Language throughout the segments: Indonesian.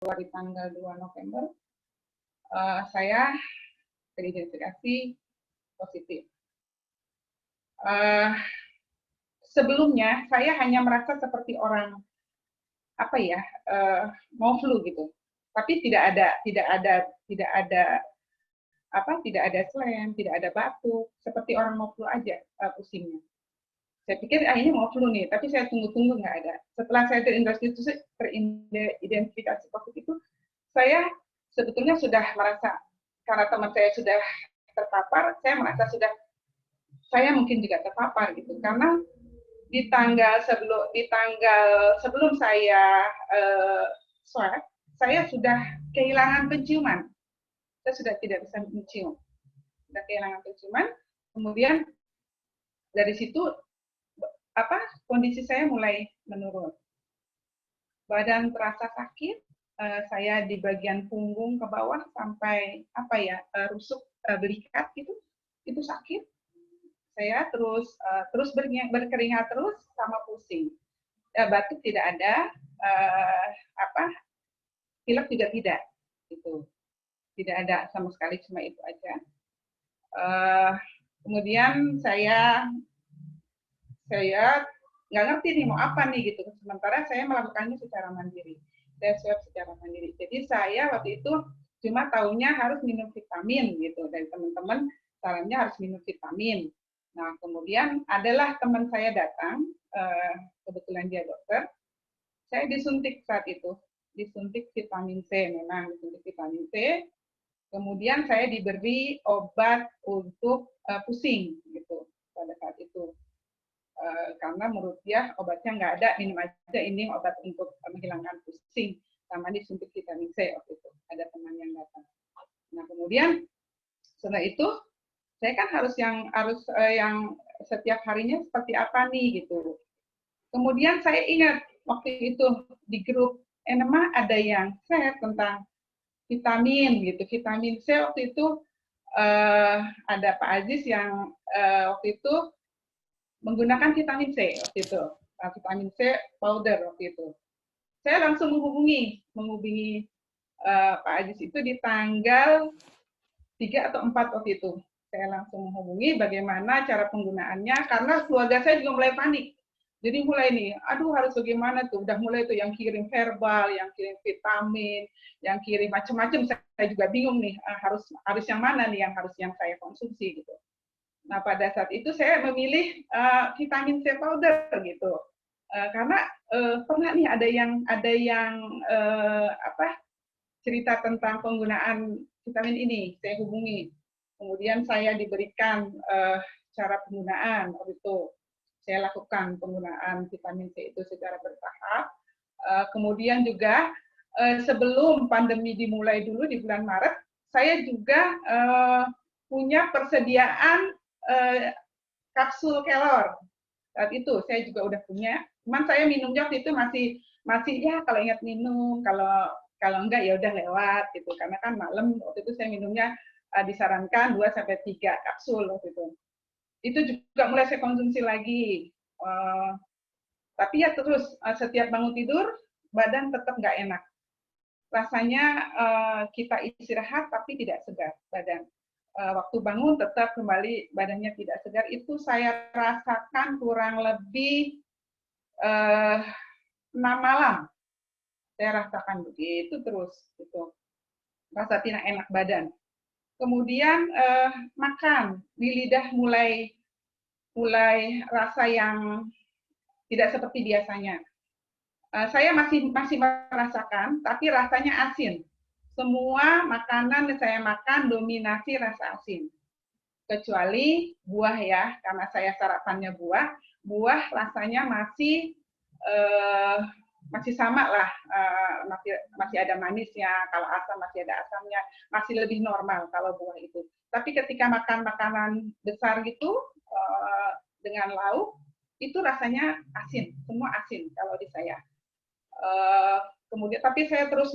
keluar di tanggal 2 November, saya teridentifikasi positif. Sebelumnya saya hanya merasa seperti orang mau flu gitu, tapi tidak ada slam, tidak ada batuk, seperti orang mau flu aja pusingnya. Saya pikir ini mau flu nih, tapi saya tunggu-tunggu nggak ada. Setelah saya teridentifikasi COVID itu, saya sebetulnya sudah merasa, karena teman saya sudah terpapar, saya merasa saya mungkin juga terpapar gitu, karena di tanggal sebelum saya swab, saya sudah kehilangan penciuman. Saya sudah tidak bisa mencium, sudah kehilangan penciuman. Kemudian dari situ kondisi saya mulai menurun. Badan terasa sakit, saya di bagian punggung ke bawah sampai rusuk belikat gitu, itu sakit. Saya terus berkeringat terus sama pusing. Batuk tidak ada, pilek juga tidak, gitu. Tidak ada sama sekali, cuma itu aja. Kemudian saya nggak ngerti nih mau apa nih gitu. Sementara saya melakukannya secara mandiri. Saya swab secara mandiri. Jadi saya waktu itu cuma taunya harus minum vitamin gitu. Dari teman-teman sarannya harus minum vitamin. Nah kemudian adalah teman saya datang, kebetulan dia dokter. Saya disuntik saat itu, disuntik vitamin C, memang disuntik vitamin C. Kemudian saya diberi obat untuk pusing gitu pada saat itu. Karena menurut dia obatnya nggak ada, minum aja ini obat untuk menghilangkan pusing, sama disuntik vitamin C waktu itu, ada teman yang datang. Nah kemudian setelah itu saya kan harus yang setiap harinya seperti apa nih gitu. Kemudian saya ingat waktu itu di grup Enema ada yang share tentang vitamin gitu, vitamin C waktu itu ada Pak Aziz yang waktu itu menggunakan vitamin C waktu itu, vitamin C powder waktu itu. Saya langsung menghubungi Pak Aziz itu di tanggal 3 atau 4 waktu itu. Saya langsung menghubungi bagaimana cara penggunaannya, karena keluarga saya juga mulai panik. Jadi mulai nih, aduh harus bagaimana tuh, udah mulai tuh yang kirim herbal, yang kirim vitamin, yang kirim macam-macam. Saya juga bingung nih, harus yang mana nih yang saya konsumsi gitu. Nah pada saat itu saya memilih vitamin C powder gitu, karena pernah nih ada yang cerita tentang penggunaan vitamin ini, saya hubungi. Kemudian saya diberikan cara penggunaan waktu itu. Saya lakukan penggunaan vitamin C itu secara bertahap. Kemudian juga sebelum pandemi dimulai dulu di bulan Maret, saya juga punya persediaan kapsul kelor. Saat itu saya juga udah punya. Cuman saya minumnya waktu itu masih ya kalau ingat minum, kalau enggak ya udah lewat gitu. Karena kan malam waktu itu saya minumnya disarankan 2-3 kapsul waktu itu. Itu juga mulai saya konsumsi lagi. Tapi ya terus setiap bangun tidur badan tetap nggak enak. Rasanya kita istirahat tapi tidak segar badan. Waktu bangun tetap kembali badannya tidak segar. Itu saya rasakan kurang lebih 6 malam. Saya rasakan begitu terus, gitu. Rasa tidak enak badan. Kemudian makan, di lidah mulai rasa yang tidak seperti biasanya. Saya masih merasakan, tapi rasanya asin. Semua makanan yang saya makan dominasi rasa asin. Kecuali buah ya, karena saya sarapannya buah rasanya masih sama lah, masih ada manisnya, kalau asam masih ada asamnya, masih lebih normal kalau buah itu. Tapi ketika makan makanan besar gitu, dengan lauk, itu rasanya asin, semua asin kalau di saya. Kemudian, tapi saya terus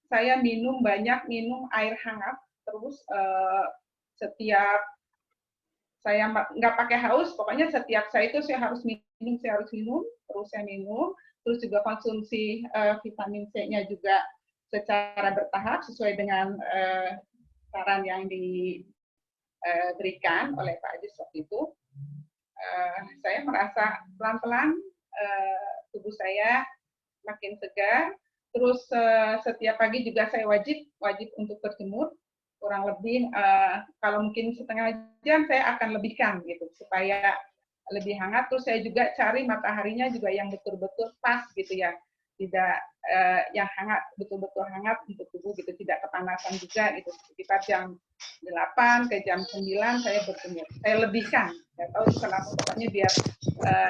banyak minum air hangat, terus setiap saya nggak pakai haus, pokoknya setiap saya harus minum, terus saya minum, terus juga konsumsi vitamin C-nya juga secara bertahap sesuai dengan saran yang diberikan oleh Pak Ajis waktu itu. Saya merasa pelan-pelan tubuh saya makin segar. Terus setiap pagi juga saya wajib untuk berjemur, kurang lebih kalau mungkin setengah jam saya akan lebihkan gitu supaya lebih hangat. Terus saya juga cari mataharinya juga yang betul-betul pas gitu ya, tidak yang hangat, betul-betul hangat untuk tubuh gitu, tidak kepanasan juga gitu. Sekitar jam 8 ke jam 9 saya berjemur, saya lebihkan. Nggak tahu kenapa, pokoknya biar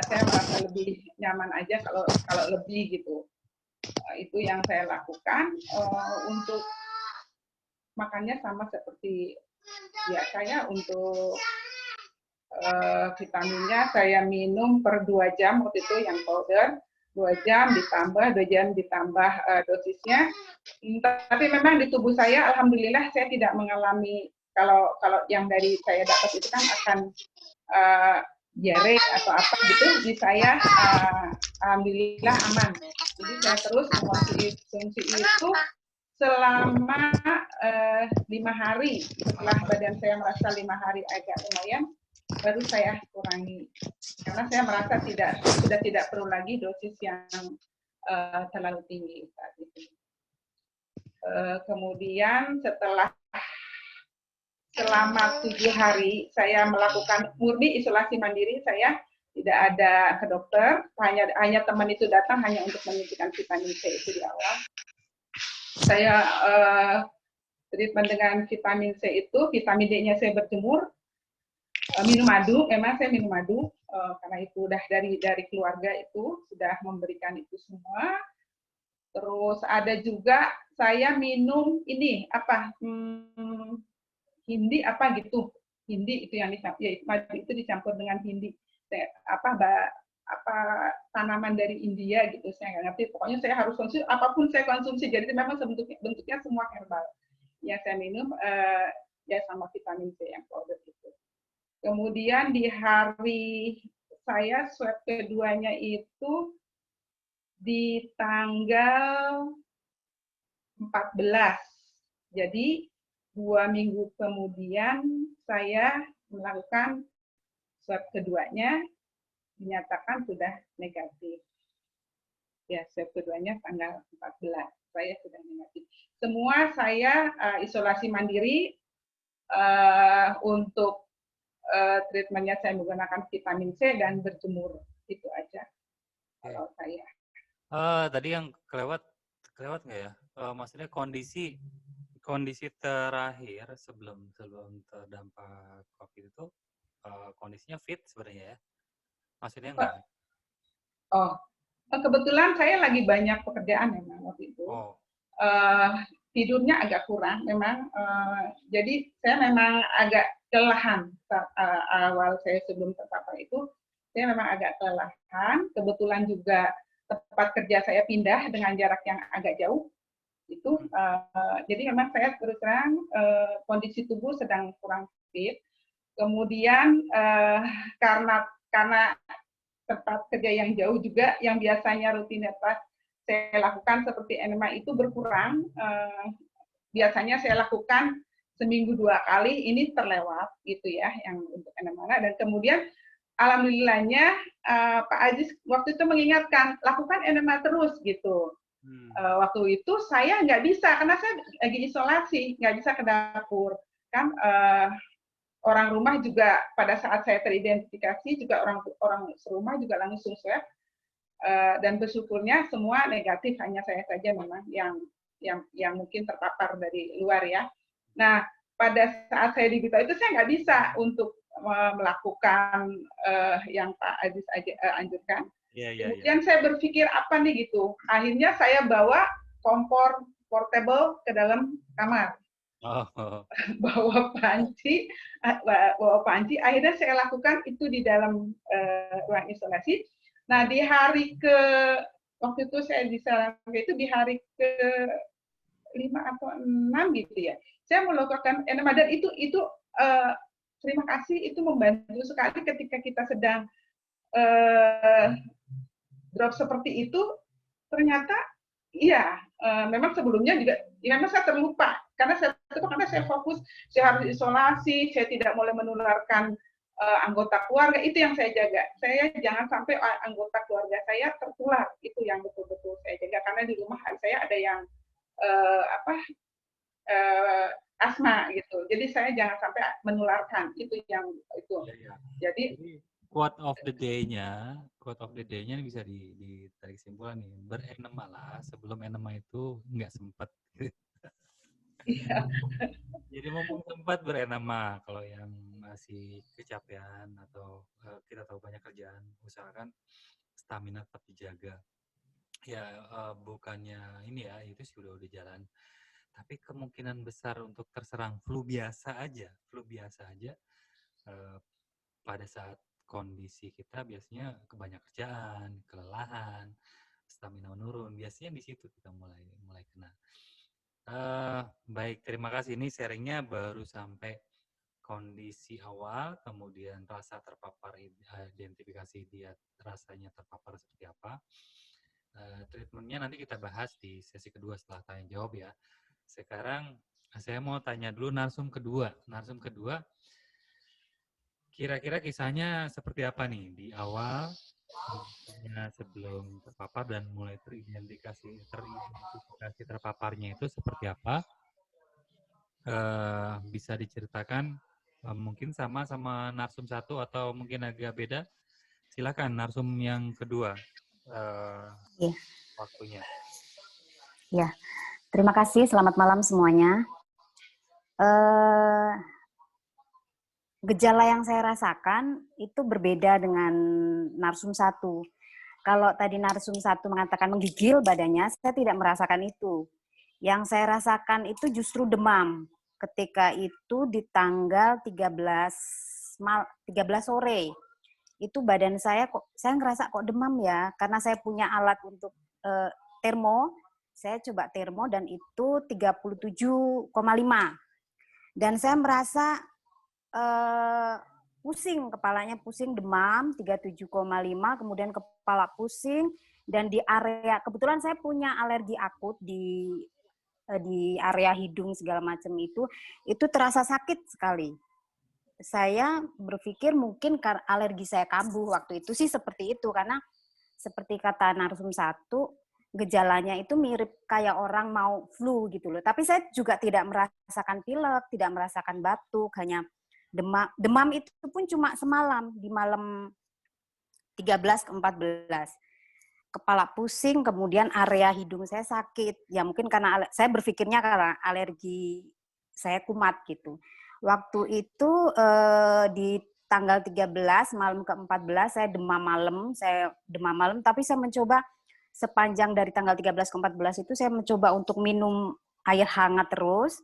saya merasa lebih nyaman aja kalau lebih gitu. Itu yang saya lakukan. Untuk makannya sama seperti biasanya. Untuk vitaminnya saya minum per 2 jam waktu itu yang powder, 2 jam ditambah dosisnya. Tapi memang di tubuh saya alhamdulillah saya tidak mengalami, kalau yang dari saya dapat itu kan akan diare atau apa gitu, di saya alhamdulillah aman. Jadi saya terus mengkonsumsi itu selama 5 hari. Setelah badan saya merasa 5 hari agak lumayan, baru saya kurangi. Karena saya merasa sudah tidak perlu lagi dosis yang terlalu tinggi saat itu. Kemudian selama 7 hari saya melakukan murni isolasi mandiri. Saya tidak ada ke dokter, hanya teman itu datang hanya untuk menyuntikkan vitamin C itu di awal. Saya treatment dengan vitamin C itu, vitamin D-nya saya berjemur, minum madu. Memang saya minum madu karena itu udah dari keluarga itu sudah memberikan itu semua. Terus ada juga saya minum ini hindi apa gitu, hindi itu yang itu dicampur dengan hindi, tanaman dari India gitu, saya nggak ngerti. Pokoknya saya harus konsumsi, apapun saya konsumsi, jadi memang bentuknya semua herbal yang saya minum, ya sama vitamin C yang powder itu. Kemudian di hari saya swab keduanya itu di tanggal 14, jadi 2 minggu kemudian saya melakukan swab keduanya, dinyatakan sudah negatif. Ya, swab keduanya tanggal 14, saya sudah negatif. Semua saya isolasi mandiri. Untuk treatmentnya saya menggunakan vitamin C dan berjemur, itu aja kalau saya. Tadi yang kelewat nggak ya? Maksudnya kondisi terakhir sebelum terdampak COVID itu kondisinya fit sebenarnya ya? Maksudnya enggak? Kebetulan saya lagi banyak pekerjaan memang waktu itu. Tidurnya agak kurang memang. Jadi saya memang agak kelelahan awal saya sebelum terpapar itu. Saya memang agak kelelahan. Kebetulan juga tempat kerja saya pindah dengan jarak yang agak jauh. Itu jadi memang saya terus terang kondisi tubuh sedang kurang fit. Kemudian karena tempat kerja yang jauh juga, yang biasanya rutinitas saya lakukan seperti enema itu berkurang. Biasanya saya lakukan seminggu 2 kali, ini terlewat gitu ya, yang untuk enema. Dan kemudian alhamdulillahnya Pak Ajis waktu itu mengingatkan, lakukan enema terus gitu. Waktu itu saya nggak bisa, karena saya lagi isolasi, nggak bisa ke dapur. Kan orang rumah juga pada saat saya teridentifikasi juga orang serumah juga langsung swab, dan bersyukurnya semua negatif, hanya saya saja memang yang mungkin terpapar dari luar ya. Nah, pada saat saya di Bito itu saya nggak bisa untuk melakukan yang Pak Aziz anjurkan. Kemudian saya berpikir apa nih gitu. Akhirnya saya bawa kompor portable ke dalam kamar. Bawa panci. Akhirnya saya lakukan itu di dalam ruang isolasi. Nah, di hari waktu itu saya disarankan itu di hari ke 5 atau 6 gitu ya. Saya melakukan enema, dan itu terima kasih, itu membantu sekali ketika kita sedang drop seperti itu. ternyata iya, memang sebelumnya juga, ya memang saya terlupa karena saya fokus, saya harus isolasi, saya tidak boleh menularkan anggota keluarga, itu yang saya jaga. Saya jangan sampai anggota keluarga saya tertular, itu yang betul-betul saya jaga karena di rumah saya ada yang apa asma gitu. Jadi saya jangan sampai menularkan, itu yang itu. Ya, ya. Jadi quote of the day-nya bisa ditarik kesimpulan nih. Berenema lah sebelum enema itu nggak sempat. iya. Jadi mumpung sempat berenema, kalau yang masih kecapean atau kita tahu banyak kerjaan, usahakan stamina tetap dijaga. Ya bukannya ini ya, itu sudah jalan. Tapi kemungkinan besar untuk terserang flu biasa aja pada saat kondisi kita biasanya kebanyak kerjaan, kelelahan, stamina menurun. Biasanya di situ kita mulai kena. Baik, terima kasih. Ini sharingnya baru sampai kondisi awal, kemudian rasa terpapar, identifikasi dia rasanya terpapar seperti apa. Treatmentnya nanti kita bahas di sesi kedua setelah tanya jawab ya. Sekarang saya mau tanya dulu narsum kedua. Narsum kedua, kira-kira kisahnya seperti apa nih di awal, sebelum terpapar dan mulai teridentifikasi terpaparnya itu seperti apa? Bisa diceritakan mungkin sama narsum satu atau mungkin agak beda? Silakan narsum yang kedua waktunya. Ya, terima kasih. Selamat malam semuanya. Gejala yang saya rasakan itu berbeda dengan narsum 1. Kalau tadi narsum 1 mengatakan menggigil badannya, saya tidak merasakan itu. Yang saya rasakan itu justru demam. Ketika itu di tanggal 13 sore. Itu badan saya ngerasa kok demam ya, karena saya punya alat untuk termo. Saya coba termo dan itu 37,5. Dan saya merasa pusing, kepalanya pusing, demam 37,5, kemudian kepala pusing, dan di area, kebetulan saya punya alergi akut di area hidung segala macam itu terasa sakit sekali. Saya berpikir mungkin alergi saya kambuh waktu itu sih seperti itu, karena seperti kata narsum 1, gejalanya itu mirip kayak orang mau flu gitu loh. Tapi saya juga tidak merasakan pilek, tidak merasakan batuk, hanya demam. Demam itu pun cuma semalam, di malam 13 ke 14. Kepala pusing, kemudian area hidung saya sakit. Ya mungkin karena saya berpikirnya karena alergi saya kumat gitu. Waktu itu di tanggal 13 malam ke 14 saya demam malam, tapi saya mencoba sepanjang dari tanggal 13 ke 14 itu saya mencoba untuk minum air hangat terus,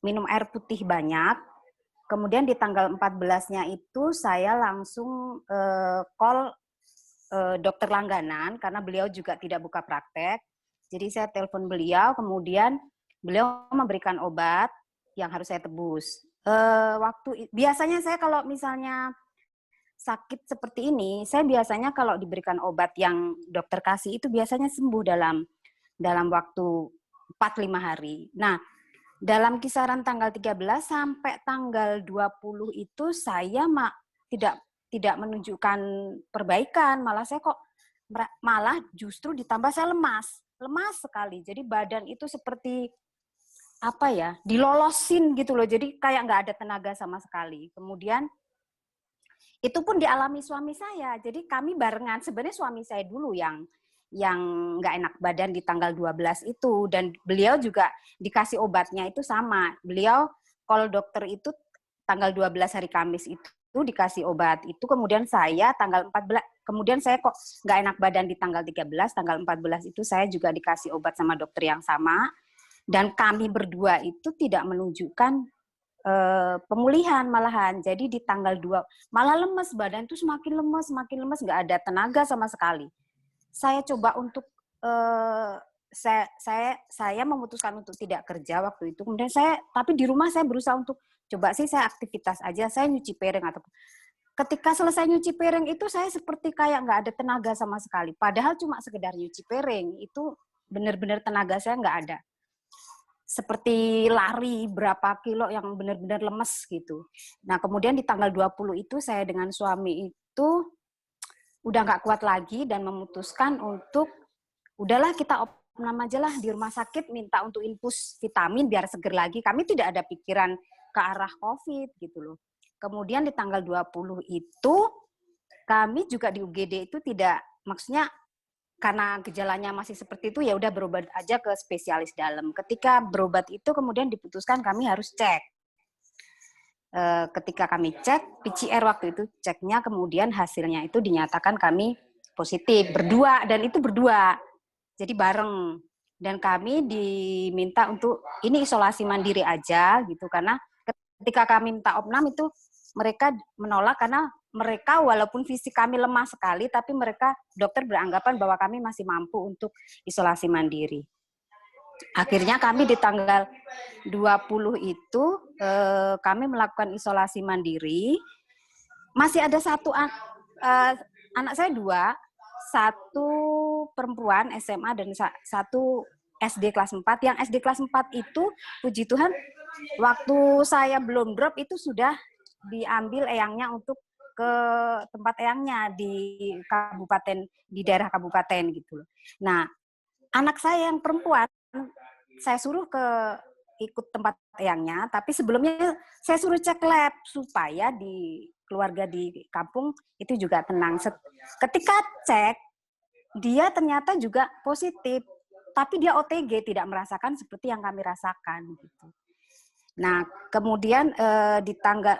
minum air putih banyak. Kemudian di tanggal 14-nya itu saya langsung call dokter langganan karena beliau juga tidak buka praktek. Jadi saya telepon beliau, kemudian beliau memberikan obat yang harus saya tebus. Biasanya saya kalau misalnya sakit seperti ini, saya biasanya kalau diberikan obat yang dokter kasih itu biasanya sembuh dalam waktu 4-5 hari. Nah, dalam kisaran tanggal 13 sampai tanggal 20 itu saya tidak menunjukkan perbaikan, malah justru ditambah saya lemas sekali. Jadi badan itu seperti apa ya, dilolosin gitu loh. Jadi kayak nggak ada tenaga sama sekali. Kemudian itu pun dialami suami saya. Jadi kami barengan. Sebenarnya suami saya dulu yang nggak enak badan di tanggal 12 itu. Dan beliau juga dikasih obatnya itu sama. Beliau kalau dokter itu tanggal 12 hari Kamis itu dikasih obat. Itu kemudian saya tanggal 14, kemudian saya kok nggak enak badan di tanggal 13, tanggal 14 itu saya juga dikasih obat sama dokter yang sama. Dan kami berdua itu tidak menunjukkan pemulihan malahan. Jadi di tanggal 2 malah lemes, badan itu semakin lemes, nggak ada tenaga sama sekali. Saya coba untuk saya memutuskan untuk tidak kerja waktu itu. Kemudian tapi di rumah saya berusaha untuk coba sih saya aktivitas aja, saya nyuci piring atau ketika selesai nyuci piring itu saya seperti kayak nggak ada tenaga sama sekali. Padahal cuma sekedar nyuci piring, itu benar-benar tenaga saya nggak ada. Seperti lari berapa kilo yang benar-benar lemes gitu. Nah, kemudian di tanggal 20 itu saya dengan suami itu udah nggak kuat lagi dan memutuskan untuk udahlah kita opnam aja lah di rumah sakit, minta untuk infus vitamin biar seger lagi. Kami tidak ada pikiran ke arah COVID gitu loh. Kemudian di tanggal 20 itu kami juga di UGD itu tidak, maksudnya karena gejalanya masih seperti itu ya udah berobat aja ke spesialis dalam. Ketika berobat itu kemudian diputuskan kami harus cek. Ketika kami cek PCR waktu itu ceknya kemudian hasilnya itu dinyatakan kami positif berdua, dan itu berdua. Jadi bareng, dan kami diminta untuk ini isolasi mandiri aja gitu, karena ketika kami minta opnam itu mereka menolak karena mereka walaupun fisik kami lemah sekali tapi mereka dokter beranggapan bahwa kami masih mampu untuk isolasi mandiri. Akhirnya kami di tanggal 20 itu kami melakukan isolasi mandiri. Masih ada satu anak saya dua, satu perempuan SMA dan satu SD kelas 4. Yang SD kelas 4 itu puji Tuhan waktu saya belum drop itu sudah diambil eyangnya untuk ke tempat eyangnya di kabupaten, di daerah kabupaten gitu loh. Nah, anak saya yang perempuan saya suruh ikut tempat eyangnya, tapi sebelumnya saya suruh cek lab supaya di keluarga di kampung itu juga tenang. Ketika cek, dia ternyata juga positif, tapi dia OTG, tidak merasakan seperti yang kami rasakan gitu. Nah, kemudian di tanggal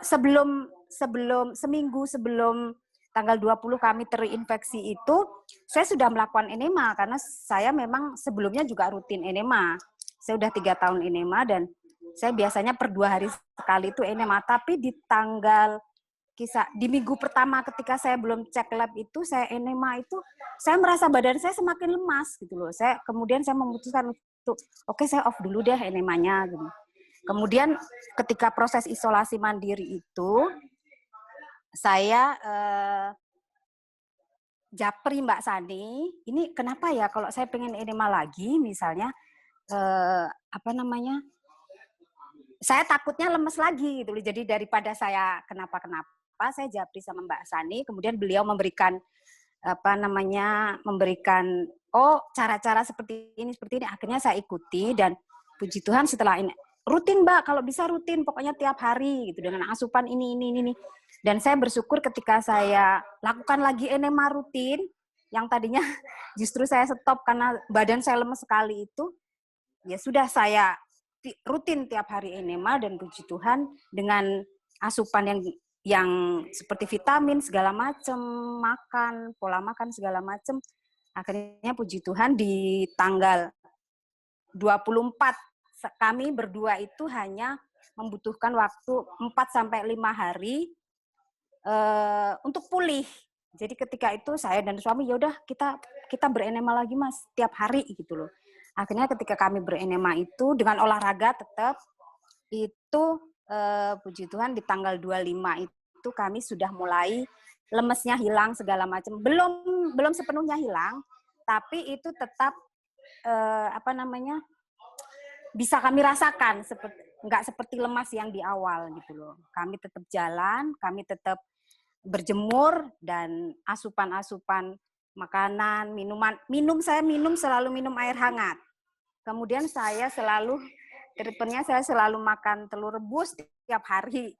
seminggu sebelum tanggal 20 kami terinfeksi itu, saya sudah melakukan enema karena saya memang sebelumnya juga rutin enema. Saya udah 3 tahun enema dan saya biasanya per 2 hari sekali itu enema. Tapi di minggu pertama ketika saya belum cek lab itu, saya enema itu, saya merasa badan saya semakin lemas gitu loh. Kemudian saya memutuskan untuk oke, saya off dulu deh enemanya gitu. Kemudian ketika proses isolasi mandiri itu, saya japri Mbak Sani, ini kenapa ya kalau saya pengen enema lagi misalnya, saya takutnya lemes lagi gitu. Jadi daripada saya kenapa-kenapa, saya japri sama Mbak Sani, kemudian beliau memberikan cara-cara seperti ini, akhirnya saya ikuti dan puji Tuhan setelah ini rutin Mbak, kalau bisa rutin pokoknya tiap hari gitu dengan asupan ini. Dan saya bersyukur ketika saya lakukan lagi enema rutin yang tadinya justru saya stop karena badan saya lemes sekali itu, ya sudah saya rutin tiap hari enema dan puji Tuhan dengan asupan yang seperti vitamin segala macam, pola makan segala macam. Akhirnya puji Tuhan di tanggal 24 kami berdua itu hanya membutuhkan waktu 4-5 hari untuk pulih. Jadi ketika itu saya dan suami ya udah kita berenema lagi Mas tiap hari gitu loh. Akhirnya ketika kami berenema itu dengan olahraga tetap itu puji Tuhan di tanggal 25 itu kami sudah mulai lemesnya hilang segala macam. Belum sepenuhnya hilang, tapi itu tetap bisa kami rasakan nggak seperti lemas yang di awal gitu loh. Kami tetap jalan, kami tetap berjemur dan asupan makanan, minuman. Saya selalu minum air hangat. Kemudian saya selalu makan telur rebus tiap hari.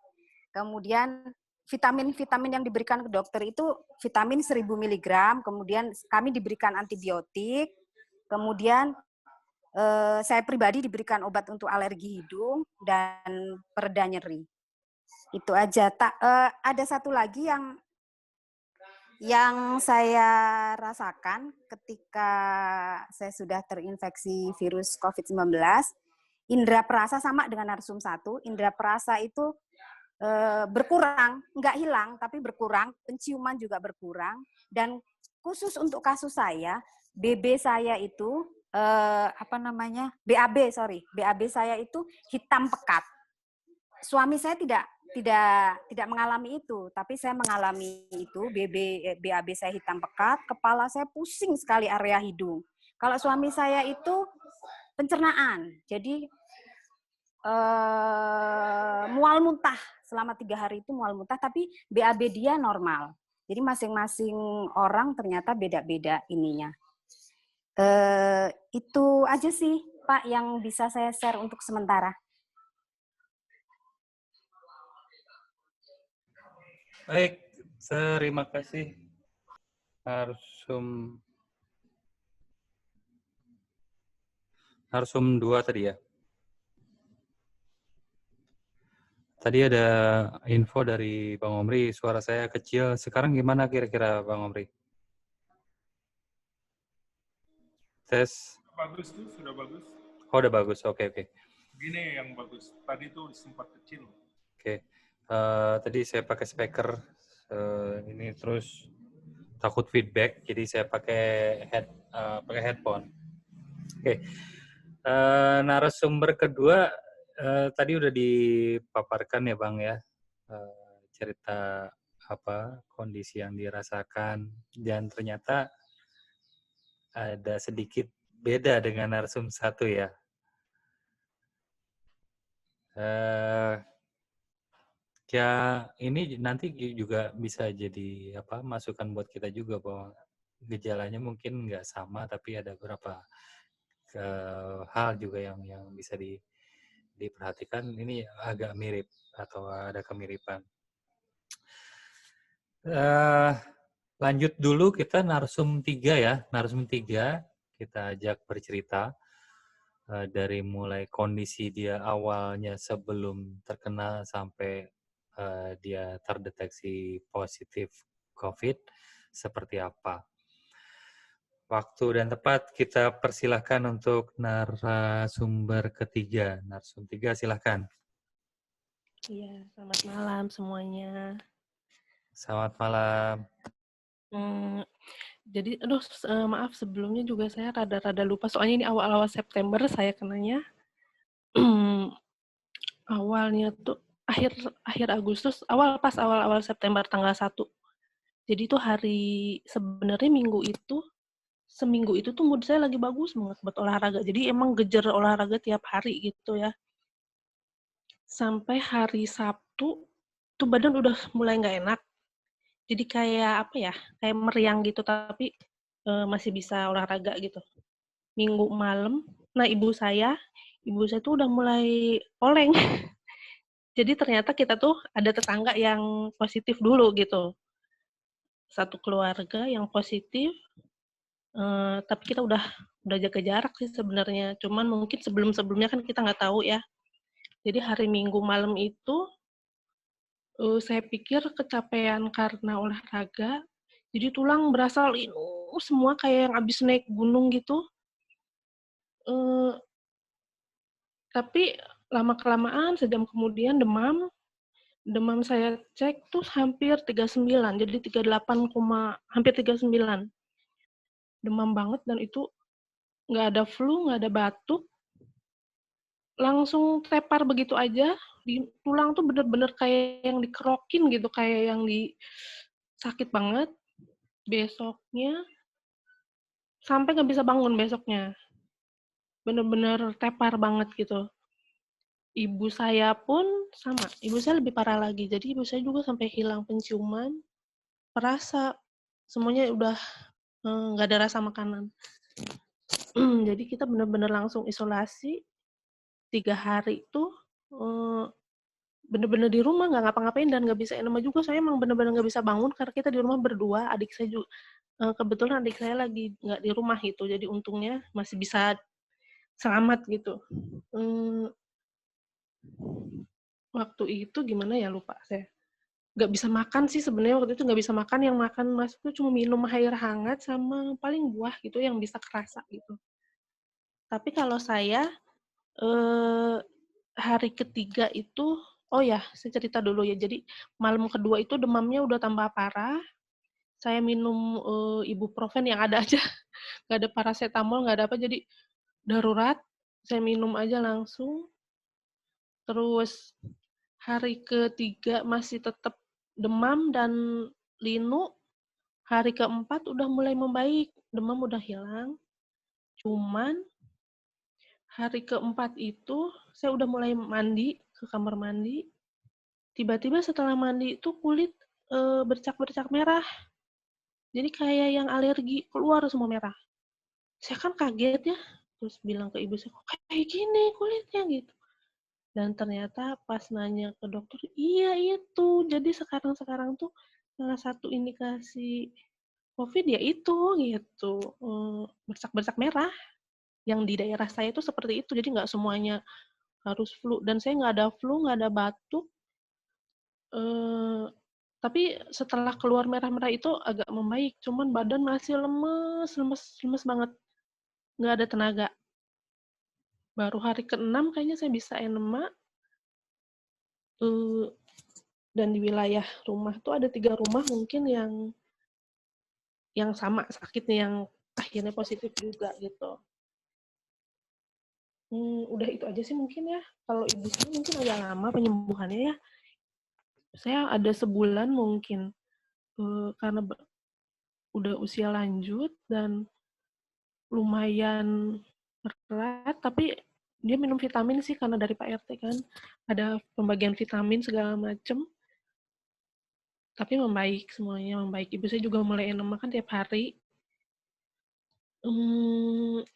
Kemudian vitamin yang diberikan ke dokter itu vitamin 1000 mg, kemudian kami diberikan antibiotik, kemudian saya pribadi diberikan obat untuk alergi hidung dan pereda nyeri. Itu aja. Ada satu lagi yang saya rasakan ketika saya sudah terinfeksi virus COVID-19, indera perasa sama dengan narsum 1, indera perasa itu berkurang, nggak hilang, tapi berkurang, penciuman juga berkurang, dan khusus untuk kasus saya, BB saya itu, BAB saya itu hitam pekat. suami saya tidak mengalami itu, tapi saya mengalami itu. BAB saya hitam pekat, kepala saya pusing sekali area hidung. Kalau suami saya itu pencernaan, jadi mual muntah selama 3 hari itu mual muntah, tapi BAB dia normal. Jadi masing-masing orang ternyata beda-beda ininya. Itu aja sih Pak yang bisa saya share untuk sementara. Baik, terima kasih Narsum 2 tadi ya. Tadi ada info dari Bang Omri, suara saya kecil. Sekarang gimana kira-kira Bang Omri? Tes. Bagus tuh, sudah bagus. Oh, udah bagus. Oke. Gini yang bagus. Tadi tuh sempat kecil. Oke. Tadi saya pakai speaker ini terus takut feedback, jadi saya pakai headphone. Oke. Narasumber kedua tadi udah dipaparkan ya Bang ya, cerita apa kondisi yang dirasakan, dan ternyata ada sedikit beda dengan narsum 1 ya. Ya ini nanti juga bisa jadi apa masukan buat kita juga bahwa gejalanya mungkin nggak sama, tapi ada beberapa hal juga yang bisa diperhatikan. Ini agak mirip atau ada kemiripan. Lanjut dulu kita narsum 3 ya. Narsum 3 kita ajak bercerita dari mulai kondisi dia awalnya sebelum terkena sampai dia terdeteksi positif COVID seperti apa. Waktu dan tepat kita persilahkan untuk narasumber ketiga. Narsum 3 silahkan. Iya, selamat malam semuanya. Selamat malam. Jadi, maaf sebelumnya juga saya rada-rada lupa, soalnya ini awal-awal September saya kenanya. Awalnya tuh akhir Agustus, pas awal September tanggal 1. Jadi itu sebenarnya seminggu itu tuh mood saya lagi bagus banget buat olahraga. Jadi emang gejar olahraga tiap hari gitu ya. Sampai hari Sabtu, tuh badan udah mulai nggak enak. Jadi kayak kayak meriang gitu, tapi masih bisa olahraga gitu. Minggu malam, nah ibu saya tuh udah mulai oleng. Jadi ternyata kita tuh ada tetangga yang positif dulu gitu. Satu keluarga yang positif, tapi kita udah jaga jarak sih sebenarnya. Cuman mungkin sebelum-sebelumnya kan kita nggak tahu ya. Jadi hari Minggu malam itu, saya pikir kecapean karena olahraga, jadi tulang berasa linu semua kayak yang habis naik gunung gitu. Tapi lama-kelamaan sejam kemudian demam saya cek tuh hampir 39, jadi 38, hampir 39. Demam banget dan itu nggak ada flu, nggak ada batuk, langsung tepar begitu aja. Di tulang tuh bener-bener kayak yang dikerokin gitu, kayak yang sakit banget. Besoknya sampai nggak bisa bangun besoknya. Bener-bener tepar banget gitu. Ibu saya pun sama, ibu saya lebih parah lagi. Jadi ibu saya juga sampai hilang penciuman, perasa, semuanya udah nggak ada rasa makanan. Jadi kita bener-bener langsung isolasi 3 hari itu, bener-bener di rumah, nggak ngapa-ngapain dan nggak bisa nama juga. Saya emang bener-bener nggak bisa bangun karena kita di rumah berdua. Adik saya juga, kebetulan adik saya lagi nggak di rumah gitu, jadi untungnya masih bisa selamat gitu. Waktu itu gimana ya, lupa saya. Nggak bisa makan sih sebenarnya waktu itu, nggak bisa makan. Yang makan masuk tuh cuma minum air hangat sama paling buah gitu yang bisa kerasa gitu. Tapi kalau saya hari ketiga itu, saya cerita dulu ya. Jadi malam kedua itu demamnya udah tambah parah. Saya minum ibuprofen yang ada aja, nggak ada paracetamol, nggak ada apa, jadi darurat. Saya minum aja langsung. Terus hari ketiga masih tetap demam dan linu, hari keempat udah mulai membaik, demam udah hilang. Cuman hari keempat itu saya udah mulai mandi ke kamar mandi. Tiba-tiba setelah mandi itu kulit bercak-bercak merah. Jadi kayak yang alergi, keluar semua merah. Saya kan kaget ya, terus bilang ke ibu saya, kok kayak gini kulitnya gitu. Dan ternyata pas nanya ke dokter, iya itu. Jadi sekarang tuh salah satu indikasi COVID ya itu gitu, bercak-bercak merah. Yang di daerah saya itu seperti itu, jadi nggak semuanya harus flu. Dan saya nggak ada flu, nggak ada batuk. Tapi setelah keluar merah-merah itu agak membaik, cuman badan masih lemes banget, nggak ada tenaga. Baru hari ke-6 kayaknya saya bisa enema, dan di wilayah rumah tuh ada 3 rumah mungkin yang sama sakitnya, yang akhirnya positif juga gitu. Udah itu aja sih mungkin ya. Kalau ibu saya mungkin agak lama penyembuhannya ya. Saya ada sebulan mungkin, karena udah usia lanjut dan lumayan berat, tapi dia minum vitamin sih karena dari Pak RT kan, ada pembagian vitamin segala macem, tapi membaik, semuanya membaik. Ibu saya juga mulai enema kan tiap hari.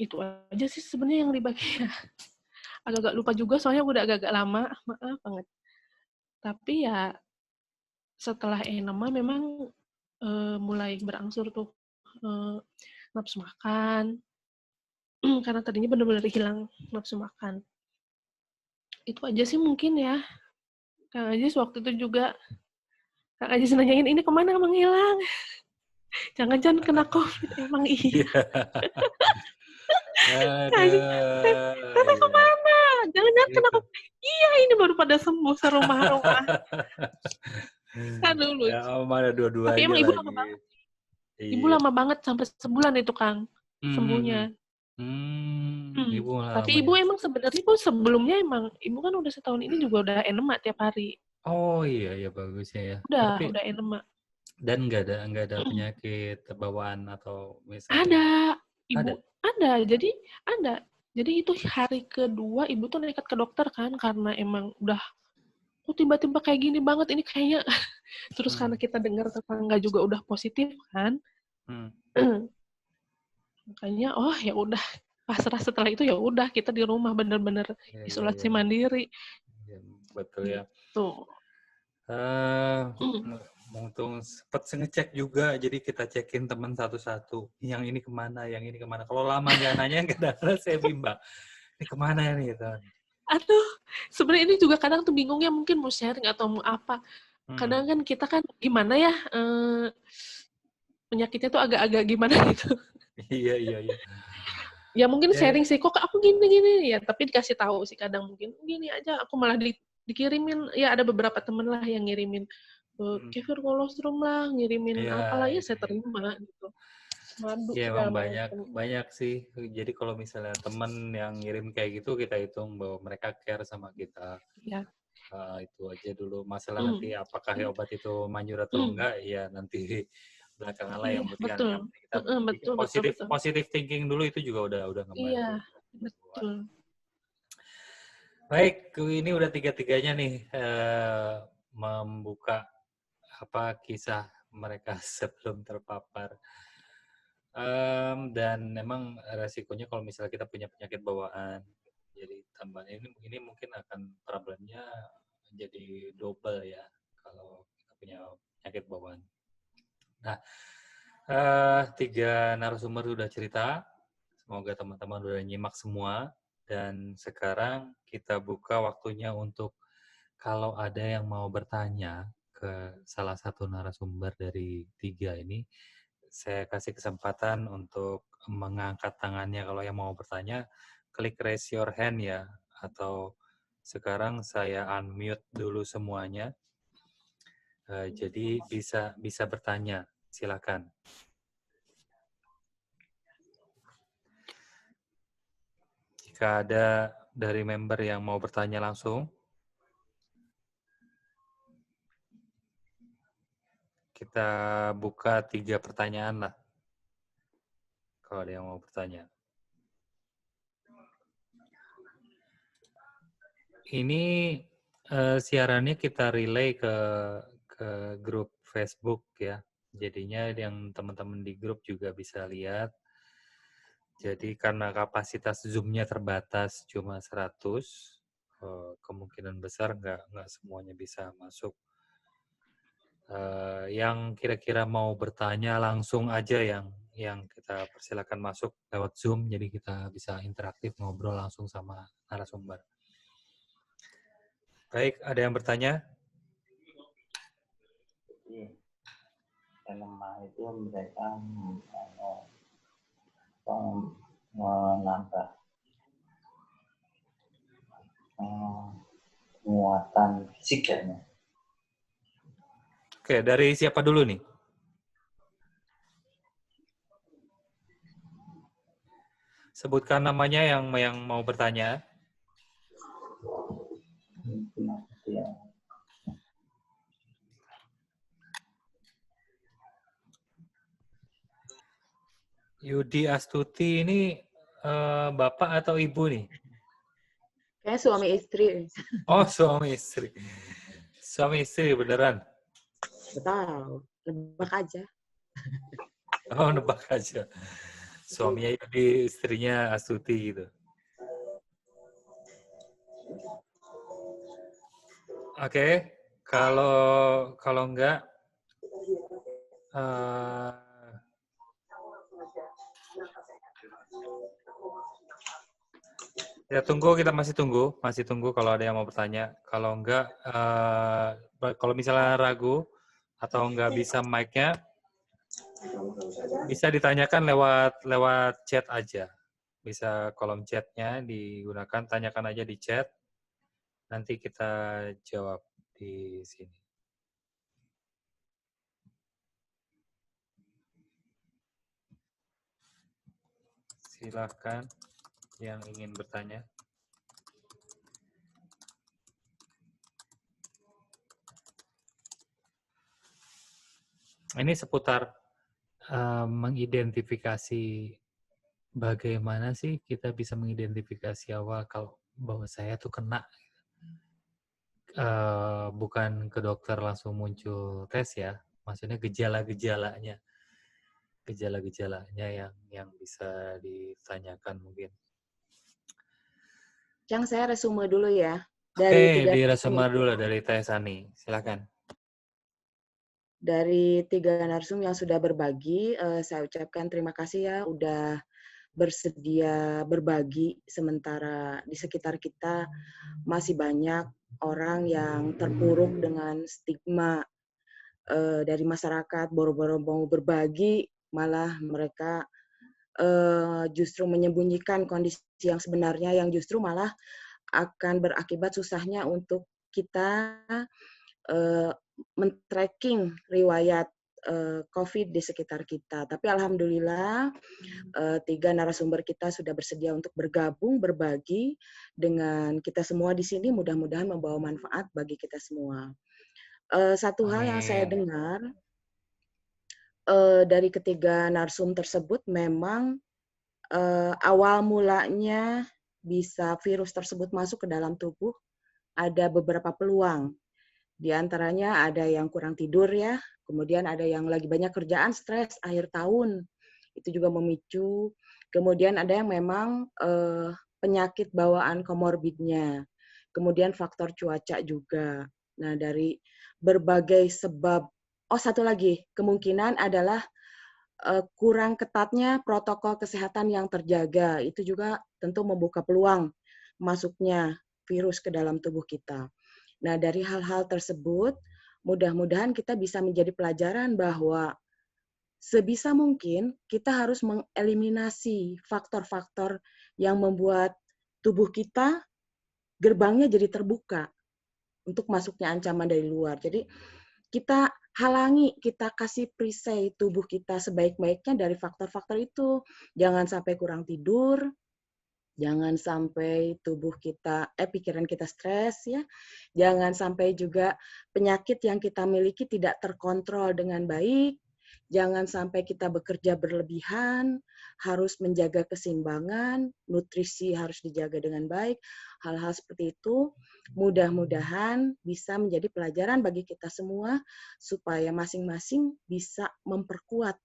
Itu aja sih sebenarnya yang dibagi ya. Agak-agak lupa juga soalnya udah agak-agak lama, maaf banget. Tapi ya setelah enema memang mulai berangsur tuh nafsu makan, karena tadinya benar-benar hilang nafsu makan. Itu aja sih mungkin ya. Kang Ajis waktu itu juga, Kang Ajis nanyain, ini kemana menghilang? Jangan-jangan kena COVID, emang iya. Kang Ajis, Tete kemana? Jangan-jangan kena COVID. Iya, ini baru pada sembuh serumah-rumah. Aduh, lucu. Ya, mana dua-duanya Tapi emang ibu lagi. lama banget. Ibu lama banget, sampai sebulan itu, Kang, sembuhnya. Ibu Tapi lama ibu ya. emang sebenarnya ibu sebelumnya emang, ibu kan udah setahun ini juga udah enema tiap hari. Oh iya, ya bagusnya ya. Udah enema. Dan nggak ada penyakit bawaan atau misalnya Ada, ibu ada. Jadi ada. Jadi itu hari kedua ibu tuh nekat ke dokter kan karena emang udah kok tiba-tiba kayak gini banget ini kayaknya. Terus karena kita dengar tetangga juga udah positif kan. Makanya ya udah pasrah, setelah itu ya udah kita di rumah bener-bener isolasi mandiri. Ya, betul ya. Tuh. Untung sempat ngecek juga, jadi kita cekin teman satu-satu. Yang ini kemana? Kalau lama nggak nanya, nggak ada, saya bimbang. Ini kemana nih? Gitu. Aduh, sebenarnya ini juga kadang tuh bingungnya, mungkin mau sharing atau mau apa. Kadang kan kita kan gimana ya, penyakitnya tuh agak-agak gimana gitu. Iya. Ya mungkin sharing sih, kok aku gini ya, tapi dikasih tahu sih kadang mungkin gini aja, aku malah dikirimin, ya ada beberapa temen lah yang ngirimin kefir kolostrum lah, ngirimin apalah ya saya terima gitu. Madu ya segala emang banyak sih. Jadi kalau misalnya temen yang ngirim kayak gitu, kita hitung bahwa mereka care sama kita. Ya. Itu aja dulu. Masalah nanti apakah obat itu manjur atau enggak, ya nanti belakangan lah yang penting betul. kita Betul. positive thinking dulu, itu juga udah ngebantu. Iya, betul. Baik, ini udah tiga-tiganya nih membuka kisah mereka sebelum terpapar. Dan memang resikonya kalau misalnya kita punya penyakit bawaan, jadi tambahnya ini mungkin akan problemnya jadi double ya kalau kita punya penyakit bawaan. Nah, 3 narasumber sudah cerita, semoga teman-teman sudah nyimak semua, dan sekarang kita buka waktunya untuk kalau ada yang mau bertanya ke salah satu narasumber dari 3 ini, saya kasih kesempatan untuk mengangkat tangannya. Kalau yang mau bertanya, klik raise your hand ya, atau sekarang saya unmute dulu semuanya. Jadi bisa bertanya, silakan. Jika ada dari member yang mau bertanya langsung. kita buka 3 pertanyaan lah. Kalau ada yang mau bertanya. Ini siarannya kita relay ke grup Facebook ya. Jadinya yang teman-teman di grup juga bisa lihat. Jadi karena kapasitas Zoom-nya terbatas cuma 100, kemungkinan besar nggak semuanya bisa masuk. Yang kira-kira mau bertanya langsung aja yang kita persilakan masuk lewat Zoom, jadi kita bisa interaktif ngobrol langsung sama narasumber. Baik, ada yang bertanya? Lemah itu mereka menambah penguatan fisik ya. Oke, dari siapa dulu nih? Sebutkan namanya yang mau bertanya. Yudi Astuti ini bapak atau ibu nih? Kayak suami istri. Oh, suami istri. Suami istri beneran? Betul. Nebak aja. Oh, nebak aja. Suaminya Yudi, istrinya Astuti gitu. Oke, kalau enggak, ya tunggu, kita masih tunggu kalau ada yang mau bertanya. Kalau enggak, kalau misalnya ragu atau enggak bisa mic-nya, bisa ditanyakan lewat chat aja. Bisa kolom chat-nya digunakan, tanyakan aja di chat. Nanti kita jawab di sini. Silakan yang ingin bertanya. Ini seputar mengidentifikasi bagaimana sih kita bisa mengidentifikasi awal kalau bahwa saya tuh kena. Bukan ke dokter langsung muncul tes ya, maksudnya gejala-gejalanya yang bisa ditanyakan mungkin. Yang saya resume dulu ya. Oke, di resume dulu dari Teh Sani, silakan. Dari 3 narsum yang sudah berbagi, saya ucapkan terima kasih ya udah bersedia berbagi, sementara di sekitar kita masih banyak orang yang terpuruk dengan stigma dari masyarakat, boro-boro mau berbagi, malah mereka justru menyembunyikan kondisi yang sebenarnya, yang justru malah akan berakibat susahnya untuk kita men-tracking riwayat COVID di sekitar kita. Tapi alhamdulillah 3 narasumber kita sudah bersedia untuk bergabung, berbagi dengan kita semua di sini, mudah-mudahan membawa manfaat bagi kita semua. Satu hal yang saya dengar dari ketiga narsum tersebut, memang awal mulanya bisa virus tersebut masuk ke dalam tubuh, ada beberapa peluang. Di antaranya ada yang kurang tidur ya, kemudian ada yang lagi banyak kerjaan, stres, akhir tahun, itu juga memicu. Kemudian ada yang memang penyakit bawaan komorbidnya, kemudian faktor cuaca juga. Nah, dari berbagai sebab, satu lagi, kemungkinan adalah kurang ketatnya protokol kesehatan yang terjaga, itu juga tentu membuka peluang masuknya virus ke dalam tubuh kita. Nah, dari hal-hal tersebut, mudah-mudahan kita bisa menjadi pelajaran bahwa sebisa mungkin kita harus mengeliminasi faktor-faktor yang membuat tubuh kita gerbangnya jadi terbuka untuk masuknya ancaman dari luar. Jadi kita halangi, kita kasih perisai tubuh kita sebaik-baiknya dari faktor-faktor itu. Jangan sampai kurang tidur, Jangan sampai pikiran kita stres ya. Jangan sampai juga penyakit yang kita miliki tidak terkontrol dengan baik. Jangan sampai kita bekerja berlebihan, harus menjaga keseimbangan, nutrisi harus dijaga dengan baik. Hal-hal seperti itu mudah-mudahan bisa menjadi pelajaran bagi kita semua supaya masing-masing bisa memperkuat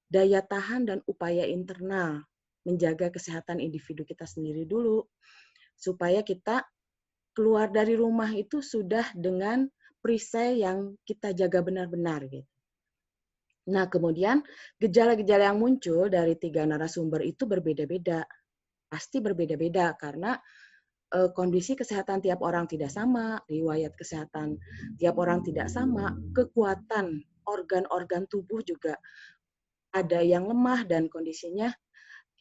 daya tahan dan upaya internal, menjaga kesehatan individu kita sendiri dulu, supaya kita keluar dari rumah itu sudah dengan perisai yang kita jaga benar-benar gitu. Nah, kemudian gejala-gejala yang muncul dari 3 narasumber itu berbeda-beda. Pasti berbeda-beda karena kondisi kesehatan tiap orang tidak sama, riwayat kesehatan tiap orang tidak sama, kekuatan organ-organ tubuh juga ada yang lemah dan kondisinya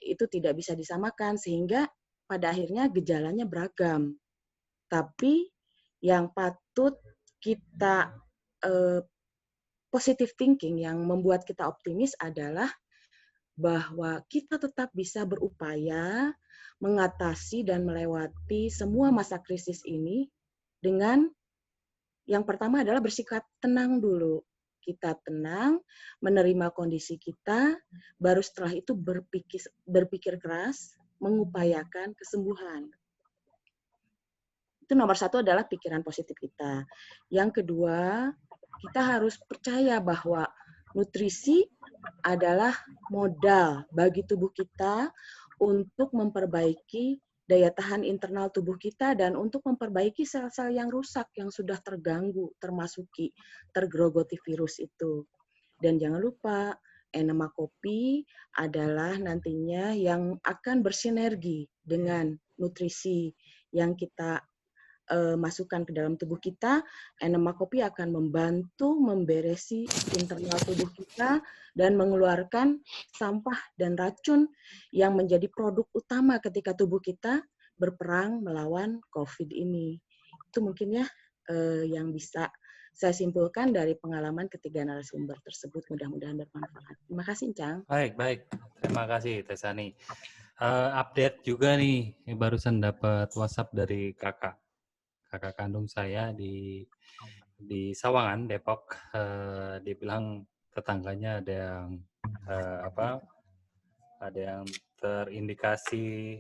itu tidak bisa disamakan sehingga pada akhirnya gejalanya beragam. Tapi yang patut kita positive thinking yang membuat kita optimis adalah bahwa kita tetap bisa berupaya mengatasi dan melewati semua masa krisis ini dengan yang pertama adalah bersikap tenang dulu. Kita tenang, menerima kondisi kita, baru setelah itu berpikir keras, mengupayakan kesembuhan. Itu nomor 1 adalah pikiran positif kita. Yang kedua, kita harus percaya bahwa nutrisi adalah modal bagi tubuh kita untuk memperbaiki daya tahan internal tubuh kita dan untuk memperbaiki sel-sel yang rusak, yang sudah terganggu, tergerogoti virus itu. Dan jangan lupa, enema kopi adalah nantinya yang akan bersinergi dengan nutrisi yang kita masukkan ke dalam tubuh kita. Enema kopi akan membantu memberesi internal tubuh kita dan mengeluarkan sampah dan racun yang menjadi produk utama ketika tubuh kita berperang melawan COVID ini. Itu mungkin ya yang bisa saya simpulkan dari pengalaman ketiga narasumber tersebut. Mudah-mudahan bermanfaat. Terima kasih, Cang. Baik. Terima kasih, Tesani. Update juga nih, barusan dapat WhatsApp dari kakak kandung saya di Sawangan, Depok. Dia bilang tetangganya ada yang terindikasi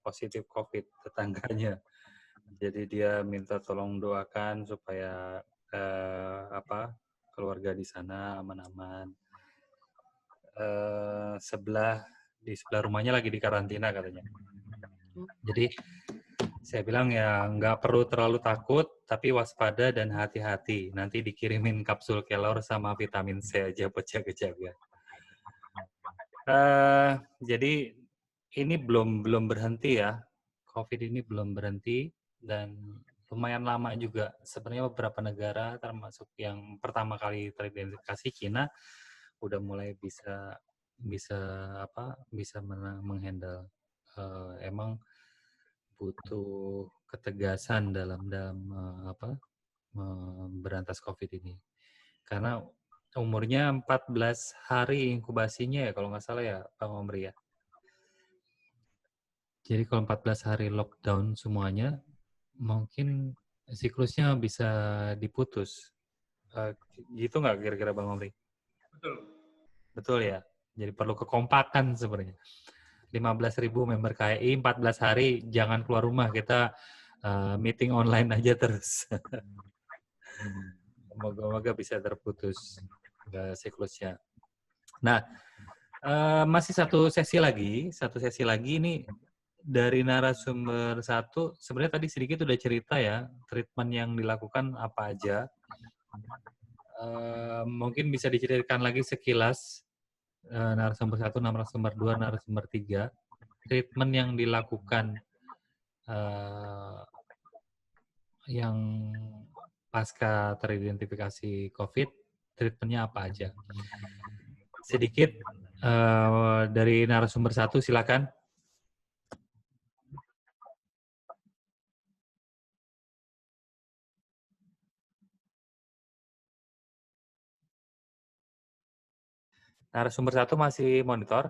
positif COVID tetangganya. Jadi dia minta tolong doakan supaya keluarga di sana aman-aman. Di sebelah rumahnya lagi di karantina katanya. Jadi saya bilang ya nggak perlu terlalu takut, tapi waspada dan hati-hati. Nanti dikirimin kapsul kelor sama vitamin C aja buat jaga-jaga. Jadi ini belum berhenti ya. COVID ini belum berhenti dan lumayan lama juga. Sebenarnya beberapa negara termasuk yang pertama kali teridentifikasi, Cina, udah mulai bisa menghandle. Emang butuh ketegasan dalam berantas COVID ini. Karena umurnya 14 hari inkubasinya ya kalau nggak salah ya Pak Omri ya. Jadi kalau 14 hari lockdown semuanya, mungkin siklusnya bisa diputus. Gitu nggak kira-kira Bang Omri? Betul ya. Jadi perlu kekompakan sebenarnya. 15.000 member KAI, 14 hari jangan keluar rumah, kita meeting online aja terus. Moga-moga bisa terputus siklusnya. Nah, masih satu sesi lagi ini dari narasumber 1, sebenarnya tadi sedikit udah cerita ya, treatment yang dilakukan apa aja. Mungkin bisa diceritakan lagi sekilas, narasumber 1, narasumber 2, narasumber 3, treatment yang dilakukan yang pasca teridentifikasi COVID, treatmentnya apa aja. Sedikit dari narasumber 1, silakan. Narasumber 1 masih monitor?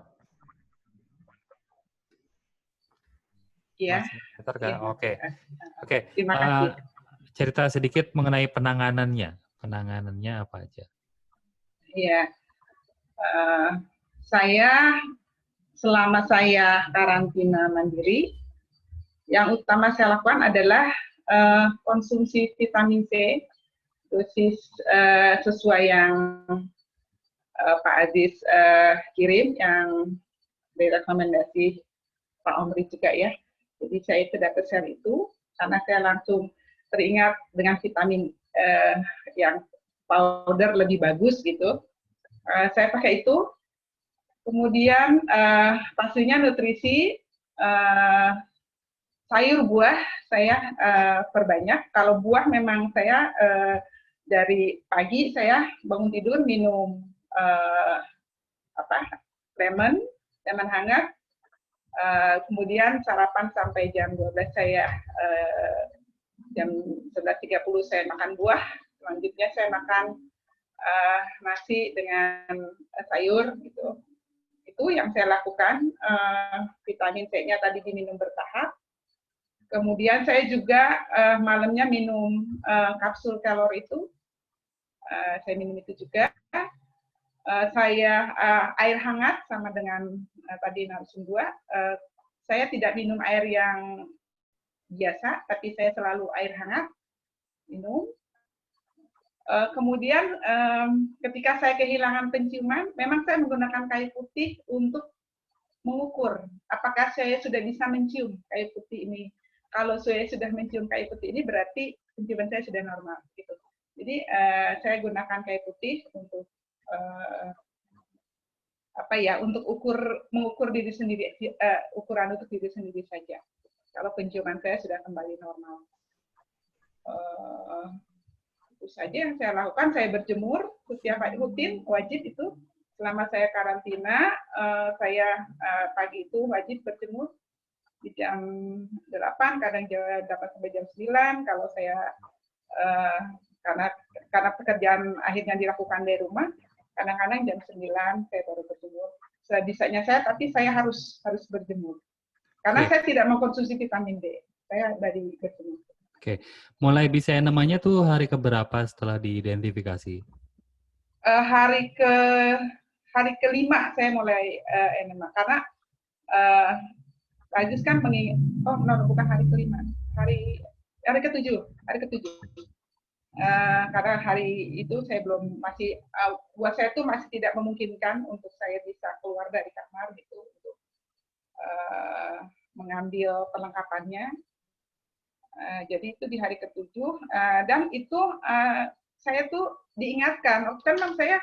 Iya. Masih monitor kan? Iya. Oke. Oke. Terima kasih. Cerita sedikit mengenai penanganannya. Penanganannya apa aja? Iya. Selama saya karantina mandiri, yang utama saya lakukan adalah konsumsi vitamin C, dosis sesuai yang Pak Aziz kirim, yang direkomendasi Pak Omri juga ya. Jadi saya itu dapat sel itu karena saya langsung teringat dengan vitamin yang powder lebih bagus gitu. Saya pakai itu. Kemudian pastinya nutrisi, sayur buah saya perbanyak. Kalau buah memang saya dari pagi saya bangun tidur minum lemon hangat. Kemudian sarapan sampai jam 12 saya jam 11.30 saya makan buah. Selanjutnya saya makan nasi dengan sayur gitu. Itu yang saya lakukan. Vitamin C-nya tadi diminum bertahap. Kemudian saya juga malamnya minum kapsul kelor itu. Saya minum itu juga. Saya air hangat sama dengan tadi narasumber 2. Saya tidak minum air yang biasa, tapi saya selalu air hangat minum. Kemudian ketika saya kehilangan penciuman, memang saya menggunakan kayu putih untuk mengukur apakah saya sudah bisa mencium kayu putih ini. Kalau saya sudah mencium kayu putih ini berarti penciuman saya sudah normal. Gitu. Jadi saya gunakan kayu putih untuk untuk mengukur diri sendiri, ukuran untuk diri sendiri saja. Kalau penciuman saya sudah kembali normal. Itu saja yang saya lakukan. Saya berjemur setiap rutin, wajib itu. Selama saya karantina, saya pagi itu wajib berjemur di jam 8, kadang jam 8 sampai jam 9. Kalau saya karena pekerjaan akhirnya dilakukan dari rumah, kadang-kadang jam 9 saya baru berjemur. Sebisanya saya, tapi saya harus berjemur. Karena saya tidak mengkonsumsi vitamin D. Saya dari berjemur. Oke, mulai bisa namanya tuh hari keberapa setelah diidentifikasi? Hari kelima saya mulai enema karena Aziz kan bukan hari kelima, hari ketujuh. Karena hari itu saya buat saya itu masih tidak memungkinkan untuk saya bisa keluar dari kamar gitu untuk mengambil perlengkapannya. Jadi itu di hari ke-7 dan itu saya tuh diingatkan, kan memang saya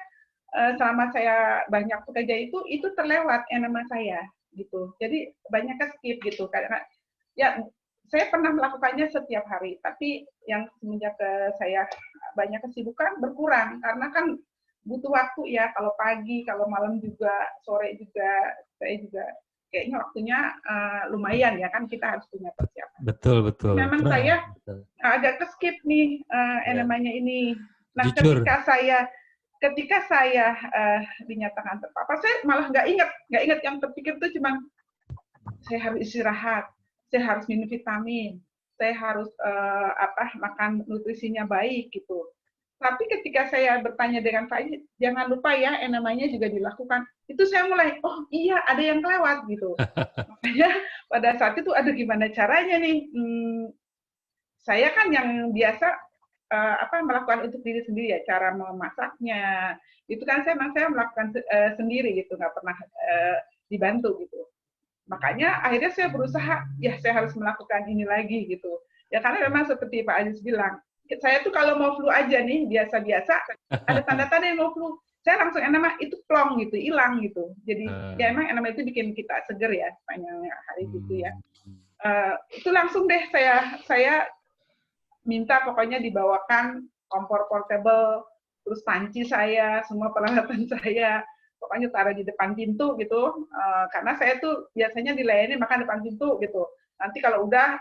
selama saya banyak bekerja itu terlewat enema saya gitu. Jadi banyak skip gitu karena ya saya pernah melakukannya setiap hari, tapi yang semenjak saya banyak kesibukan berkurang karena kan butuh waktu ya, kalau pagi, kalau malam juga, sore juga saya juga kayaknya waktunya lumayan ya kan, kita harus punya persiapan. Betul. Memang saya agak keskip nih enemanya ini. Nah, jujur. ketika saya dinyatakan terpapar, saya malah nggak ingat yang terpikir itu cuma saya harus istirahat, saya harus minum vitamin, saya harus makan nutrisinya baik gitu. Tapi ketika saya bertanya dengan Pak Aziz, jangan lupa ya namanya juga dilakukan. Itu saya mulai, oh iya ada yang kelewat gitu. Makanya pada saat itu, aduh gimana caranya nih? Saya kan yang biasa melakukan untuk diri sendiri ya, cara memasaknya. Itu kan saya melakukan sendiri gitu, nggak pernah dibantu gitu. Makanya akhirnya saya berusaha, ya saya harus melakukan ini lagi gitu. Ya karena memang seperti Pak Aziz bilang, saya tuh kalau mau flu aja nih, biasa-biasa, ada tanda-tanda yang mau flu, saya langsung enema itu plong gitu, hilang gitu. Jadi ya emang enema itu bikin kita seger ya, sepanjang hari gitu ya. Itu langsung deh saya minta pokoknya dibawakan kompor portable, terus panci saya, semua peralatan saya, pokoknya taruh di depan pintu gitu, karena saya tuh biasanya dilayani makan depan pintu gitu. Nanti kalau udah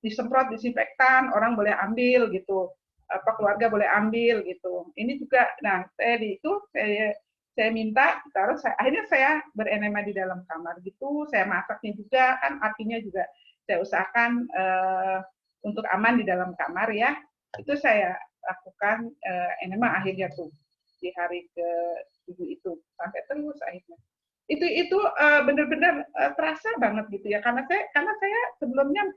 disemprot disinfektan, orang boleh ambil gitu, keluarga boleh ambil gitu. Ini juga, nah saya minta, terus akhirnya saya berenema di dalam kamar gitu, saya masaknya juga kan, artinya juga saya usahakan untuk aman di dalam kamar ya. Itu saya lakukan enema akhirnya tuh di hari ke-7 itu sampai terus akhirnya. Itu benar-benar terasa banget gitu ya, karena saya sebelumnya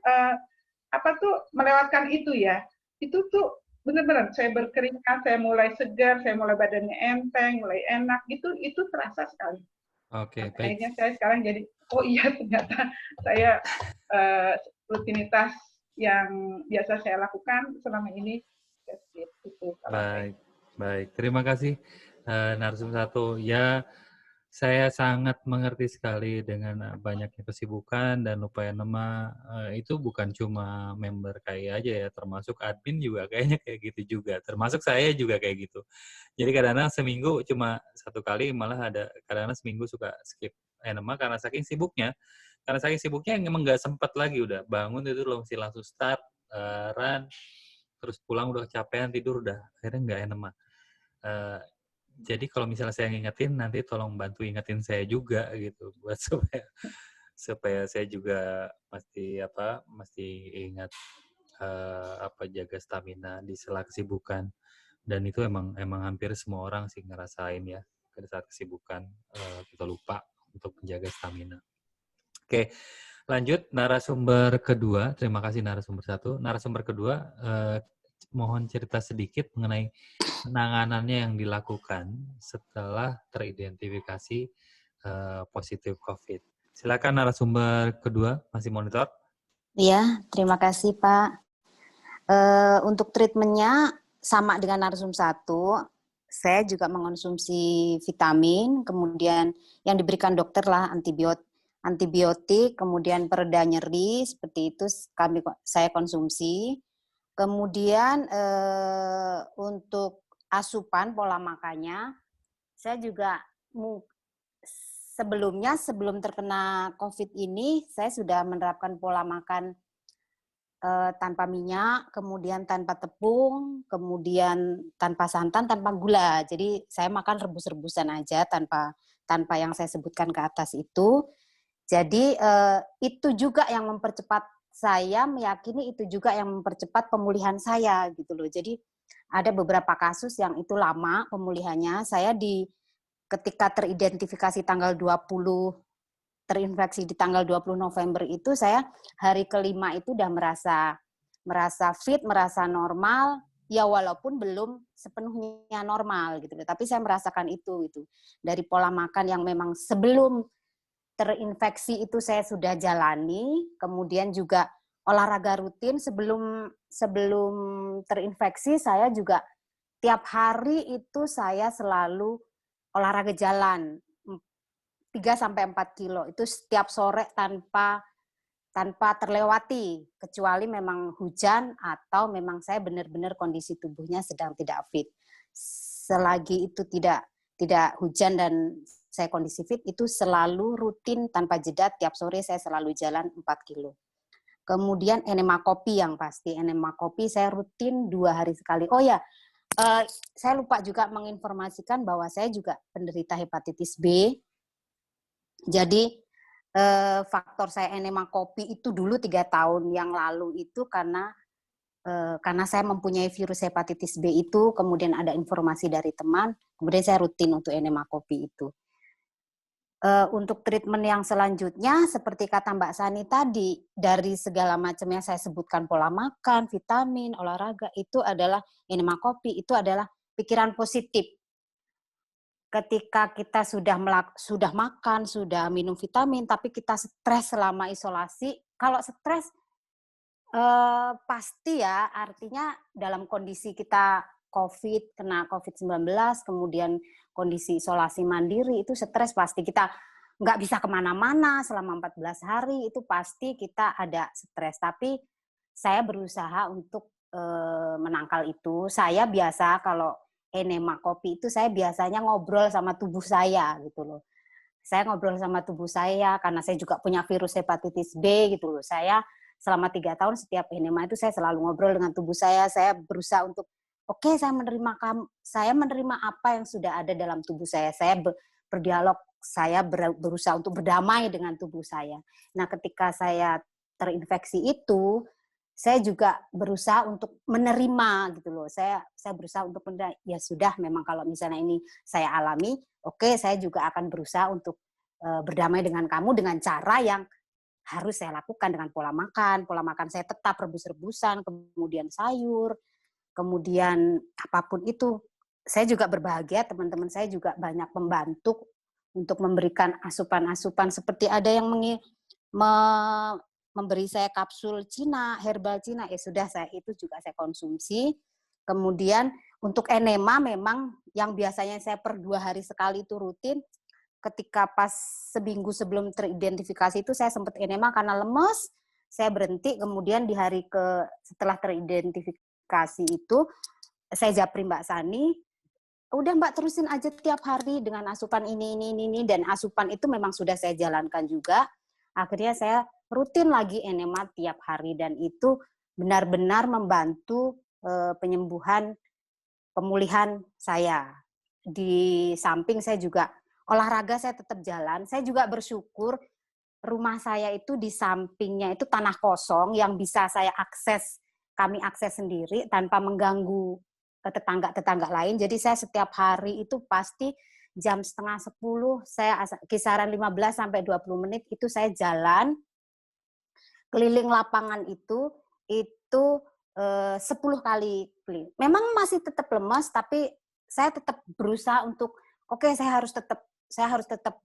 melewatkan itu ya. Itu tuh benar-benar saya berkeringat, saya mulai segar, saya mulai badannya enteng, mulai enak, itu terasa sekali. Oke, baik. Akhirnya saya sekarang jadi, oh iya ternyata saya rutinitas yang biasa saya lakukan selama ini. Baik. Terima kasih narasumber 1. Ya, saya sangat mengerti sekali dengan banyaknya kesibukan dan upaya NEMA. Itu bukan cuma member KAI aja ya, termasuk admin juga kayaknya kayak gitu juga. Termasuk saya juga kayak gitu. Jadi kadang-kadang seminggu cuma 1 kali, malah ada kadang-kadang seminggu suka skip NEMA karena saking sibuknya. Karena saking sibuknya emang nggak sempat lagi, udah bangun itu mesti langsung start, run, terus pulang udah kecapean, tidur udah akhirnya nggak NEMA. Jadi kalau misalnya saya ngingetin, nanti tolong bantu ingetin saya juga gitu, buat supaya saya juga mesti ingat jaga stamina di sela kesibukan. Dan itu emang hampir semua orang sih ngerasain ya, pada saat kesibukan kita lupa untuk menjaga stamina. Oke, lanjut narasumber kedua. Terima kasih narasumber 1. Narasumber kedua, mohon cerita sedikit mengenai penanganannya yang dilakukan setelah teridentifikasi positif COVID. Silakan narasumber kedua, masih monitor. Iya, terima kasih Pak. Untuk treatmentnya sama dengan narasumber 1, saya juga mengonsumsi vitamin, kemudian yang diberikan dokter lah antibiotik, kemudian pereda nyeri, seperti itu saya konsumsi. Kemudian untuk asupan pola makannya, saya juga sebelum terkena COVID ini, saya sudah menerapkan pola makan tanpa minyak, kemudian tanpa tepung, kemudian tanpa santan, tanpa gula. Jadi saya makan rebus-rebusan aja tanpa yang saya sebutkan ke atas itu. Jadi itu juga yang mempercepat, saya meyakini itu juga yang mempercepat pemulihan saya gitu loh. Jadi ada beberapa kasus yang itu lama pemulihannya. Saya ketika teridentifikasi tanggal 20, terinfeksi di tanggal 20 November itu, saya hari kelima itu udah merasa fit, merasa normal, ya walaupun belum sepenuhnya normal gitu. Tapi saya merasakan itu dari pola makan yang memang sebelum terinfeksi itu saya sudah jalani, kemudian juga olahraga rutin sebelum terinfeksi. Saya juga tiap hari itu saya selalu olahraga jalan 3-4 kilo itu setiap sore tanpa terlewati, kecuali memang hujan atau memang saya benar-benar kondisi tubuhnya sedang tidak fit. Selagi itu tidak hujan dan saya kondisi fit, itu selalu rutin tanpa jeda, tiap sore saya selalu jalan 4 kilo. Kemudian enema kopi yang pasti, enema kopi saya rutin 2 hari sekali. Oh ya, saya lupa juga menginformasikan bahwa saya juga penderita hepatitis B. Jadi faktor saya enema kopi itu dulu 3 tahun yang lalu itu karena saya mempunyai virus hepatitis B itu, kemudian ada informasi dari teman, kemudian saya rutin untuk enema kopi itu. Untuk treatment yang selanjutnya, seperti kata Mbak Sani tadi, dari segala macam yang saya sebutkan, pola makan, vitamin, olahraga, itu adalah enema kopi, itu adalah pikiran positif. Ketika kita sudah makan, sudah minum vitamin, tapi kita stres selama isolasi, kalau stres pasti ya, artinya dalam kondisi kita kena COVID-19, kemudian kondisi isolasi mandiri, itu stres pasti. Kita nggak bisa kemana-mana selama 14 hari, itu pasti kita ada stres. Tapi saya berusaha untuk menangkal itu. Saya biasa kalau enema kopi itu, saya biasanya ngobrol sama tubuh saya gitu loh. Saya ngobrol sama tubuh saya, karena saya juga punya virus hepatitis B gitu loh. Saya selama 3 tahun setiap enema itu saya selalu ngobrol dengan tubuh saya berusaha untuk saya menerima apa yang sudah ada dalam tubuh saya berdialog, saya berusaha untuk berdamai dengan tubuh saya. Nah, ketika saya terinfeksi itu, saya juga berusaha untuk menerima gitu loh. Saya berusaha untuk menerima, ya sudah memang kalau misalnya ini saya alami, oke, saya juga akan berusaha untuk berdamai dengan kamu dengan cara yang harus saya lakukan dengan pola makan. Pola makan saya tetap rebus-rebusan, kemudian sayur, kemudian apapun itu. Saya juga berbahagia, teman-teman saya juga banyak membantu untuk memberikan asupan-asupan seperti ada yang memberi saya kapsul Cina, herbal Cina, ya sudah itu juga saya konsumsi. Kemudian untuk enema memang yang biasanya saya per 2 hari sekali itu rutin, ketika pas seminggu sebelum teridentifikasi itu saya sempat enema karena lemes, saya berhenti, kemudian di hari setelah teridentifikasi itu, saya japri Mbak Sani, udah Mbak terusin aja tiap hari dengan asupan ini, dan asupan itu memang sudah saya jalankan juga. Akhirnya saya rutin lagi enema tiap hari dan itu benar-benar membantu penyembuhan, pemulihan saya. Di samping saya juga olahraga saya tetap jalan. Saya juga bersyukur rumah saya itu di sampingnya itu tanah kosong yang bisa kami akses sendiri tanpa mengganggu tetangga-tetangga lain. Jadi saya setiap hari itu pasti jam 9:30, saya kisaran 15 sampai 20 menit itu saya jalan keliling lapangan itu 10 kali keliling. Memang masih tetap lemas, tapi saya tetap berusaha untuk saya harus tetap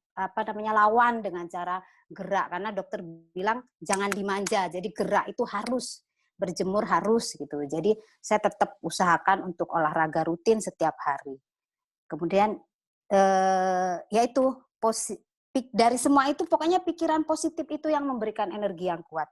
lawan dengan cara gerak, karena dokter bilang jangan dimanja. Jadi gerak itu harus, berjemur harus gitu. Jadi saya tetap usahakan untuk olahraga rutin setiap hari. Kemudian yaitu dari semua itu pokoknya pikiran positif itu yang memberikan energi yang kuat.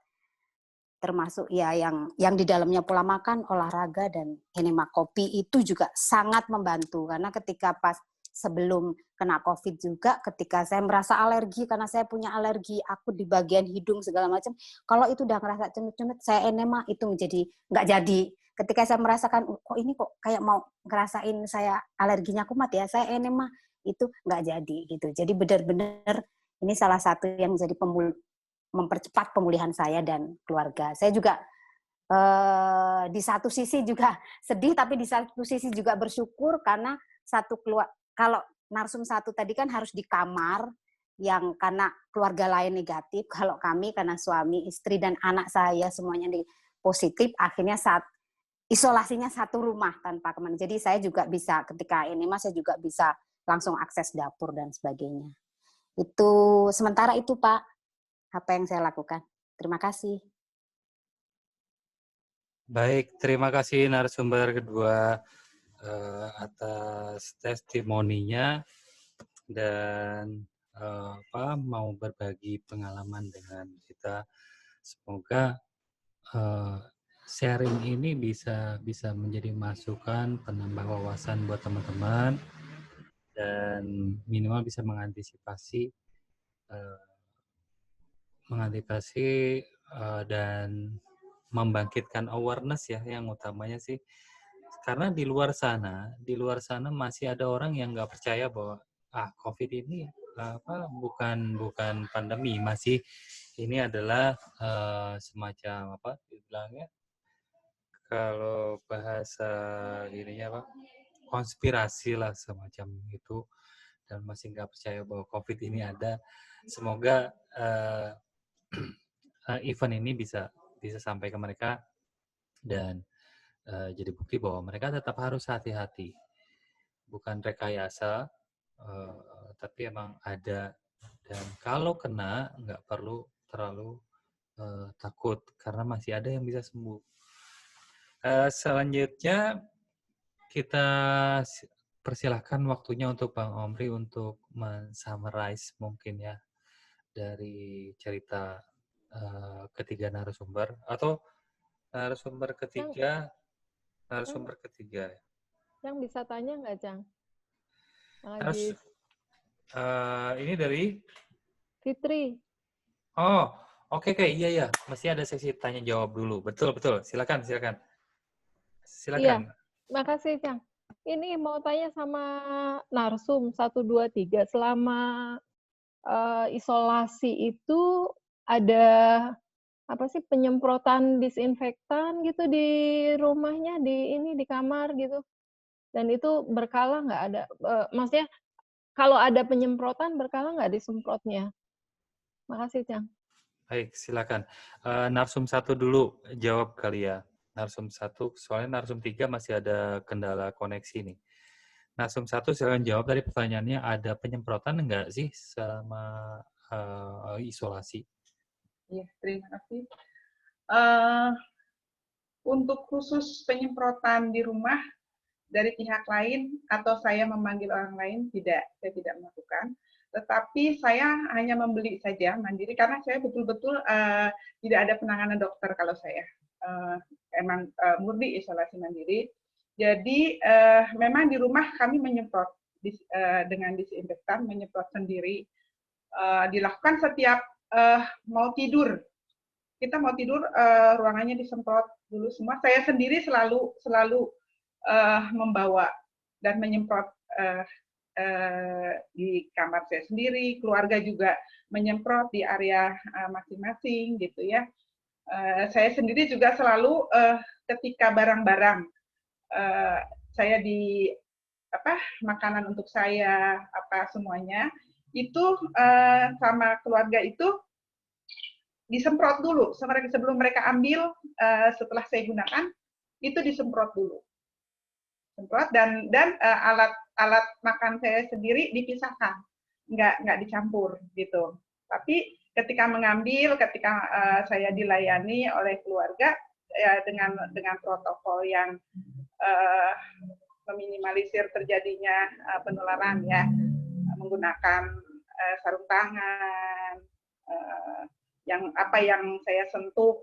Termasuk ya yang di dalamnya pola makan, olahraga, dan enema kopi itu juga sangat membantu. Karena ketika pas sebelum kena COVID juga, ketika saya merasa alergi, karena saya punya alergi akut di bagian hidung segala macam, kalau itu udah ngerasa cemit-cemit, saya enema itu menjadi nggak jadi. Ketika saya merasakan, ini kok kayak mau ngerasain saya alerginya kumat ya, saya enema, itu nggak jadi gitu. Jadi benar-benar ini salah satu yang jadi mempercepat pemulihan saya dan keluarga. Saya juga di satu sisi juga sedih, tapi di satu sisi juga bersyukur karena kalau narsum 1 tadi kan harus di kamar yang karena keluarga lain negatif, kalau kami karena suami, istri, dan anak saya semuanya positif, akhirnya isolasinya satu rumah tanpa kemana. Jadi saya juga bisa, ketika enema saya juga bisa langsung akses dapur dan sebagainya. Itu sementara itu Pak, apa yang saya lakukan. Terima kasih. Baik, terima kasih narasumber kedua atas testimoninya dan mau berbagi pengalaman dengan kita. Semoga sharing ini bisa menjadi masukan, penambah wawasan buat teman-teman, dan minimal bisa mengantisipasi dan membangkitkan awareness ya, yang utamanya sih, karena di luar sana masih ada orang yang nggak percaya bahwa COVID ini bukan pandemi, masih ini adalah semacam dibilangnya, kalau bahasa ininya konspirasi lah semacam itu, dan masih nggak percaya bahwa COVID ini ada. Semoga event ini bisa sampai ke mereka dan jadi bukti bahwa mereka tetap harus hati-hati, bukan rekayasa, tapi emang ada, dan kalau kena nggak perlu terlalu takut karena masih ada yang bisa sembuh. Selanjutnya kita persilahkan waktunya untuk Bang Omri untuk men-summarize mungkin ya dari cerita ketiga narasumber, atau narasumber ketiga. Yang bisa tanya nggak, Cang? Ini dari Fitri. Oh, oke. Iya. Mesti ada sesi tanya jawab dulu. Betul. Silakan. Iya, makasih, Cang. Ini mau tanya sama narsum 1, 2, 3. Selama isolasi itu ada penyemprotan disinfektan gitu di rumahnya, di kamar gitu. Dan itu berkala nggak ada, maksudnya kalau ada penyemprotan berkala nggak disemprotnya? Makasih, Cang. Baik, silakan. Narsum 1 dulu jawab kali ya. Narsum 1, soalnya Narsum 3 masih ada kendala koneksi nih. Narsum 1 silakan jawab, tadi pertanyaannya ada penyemprotan enggak sih sama isolasi? Iya, terima kasih. Untuk khusus penyemprotan di rumah dari pihak lain atau saya memanggil orang lain, saya tidak melakukan. Tetapi saya hanya membeli saja mandiri karena saya betul-betul tidak ada penanganan dokter kalau saya. Emang murni isolasi mandiri. Jadi memang di rumah kami menyemprot dengan disinfektan, menyemprot sendiri. Dilakukan setiap mau tidur. Kita mau tidur, ruangannya disemprot dulu semua. Saya sendiri selalu membawa dan menyemprot di kamar saya sendiri, keluarga juga menyemprot di area masing-masing gitu ya. Saya sendiri juga selalu ketika barang-barang saya makanan untuk saya semuanya itu sama keluarga itu disemprot dulu sebelum mereka ambil, setelah saya gunakan itu disemprot dulu. Semprot dan alat makan saya sendiri dipisahkan, nggak dicampur gitu. Tapi ketika mengambil, ketika saya dilayani oleh keluarga ya, dengan protokol yang meminimalisir terjadinya penularan ya, menggunakan sarung tangan, yang saya sentuh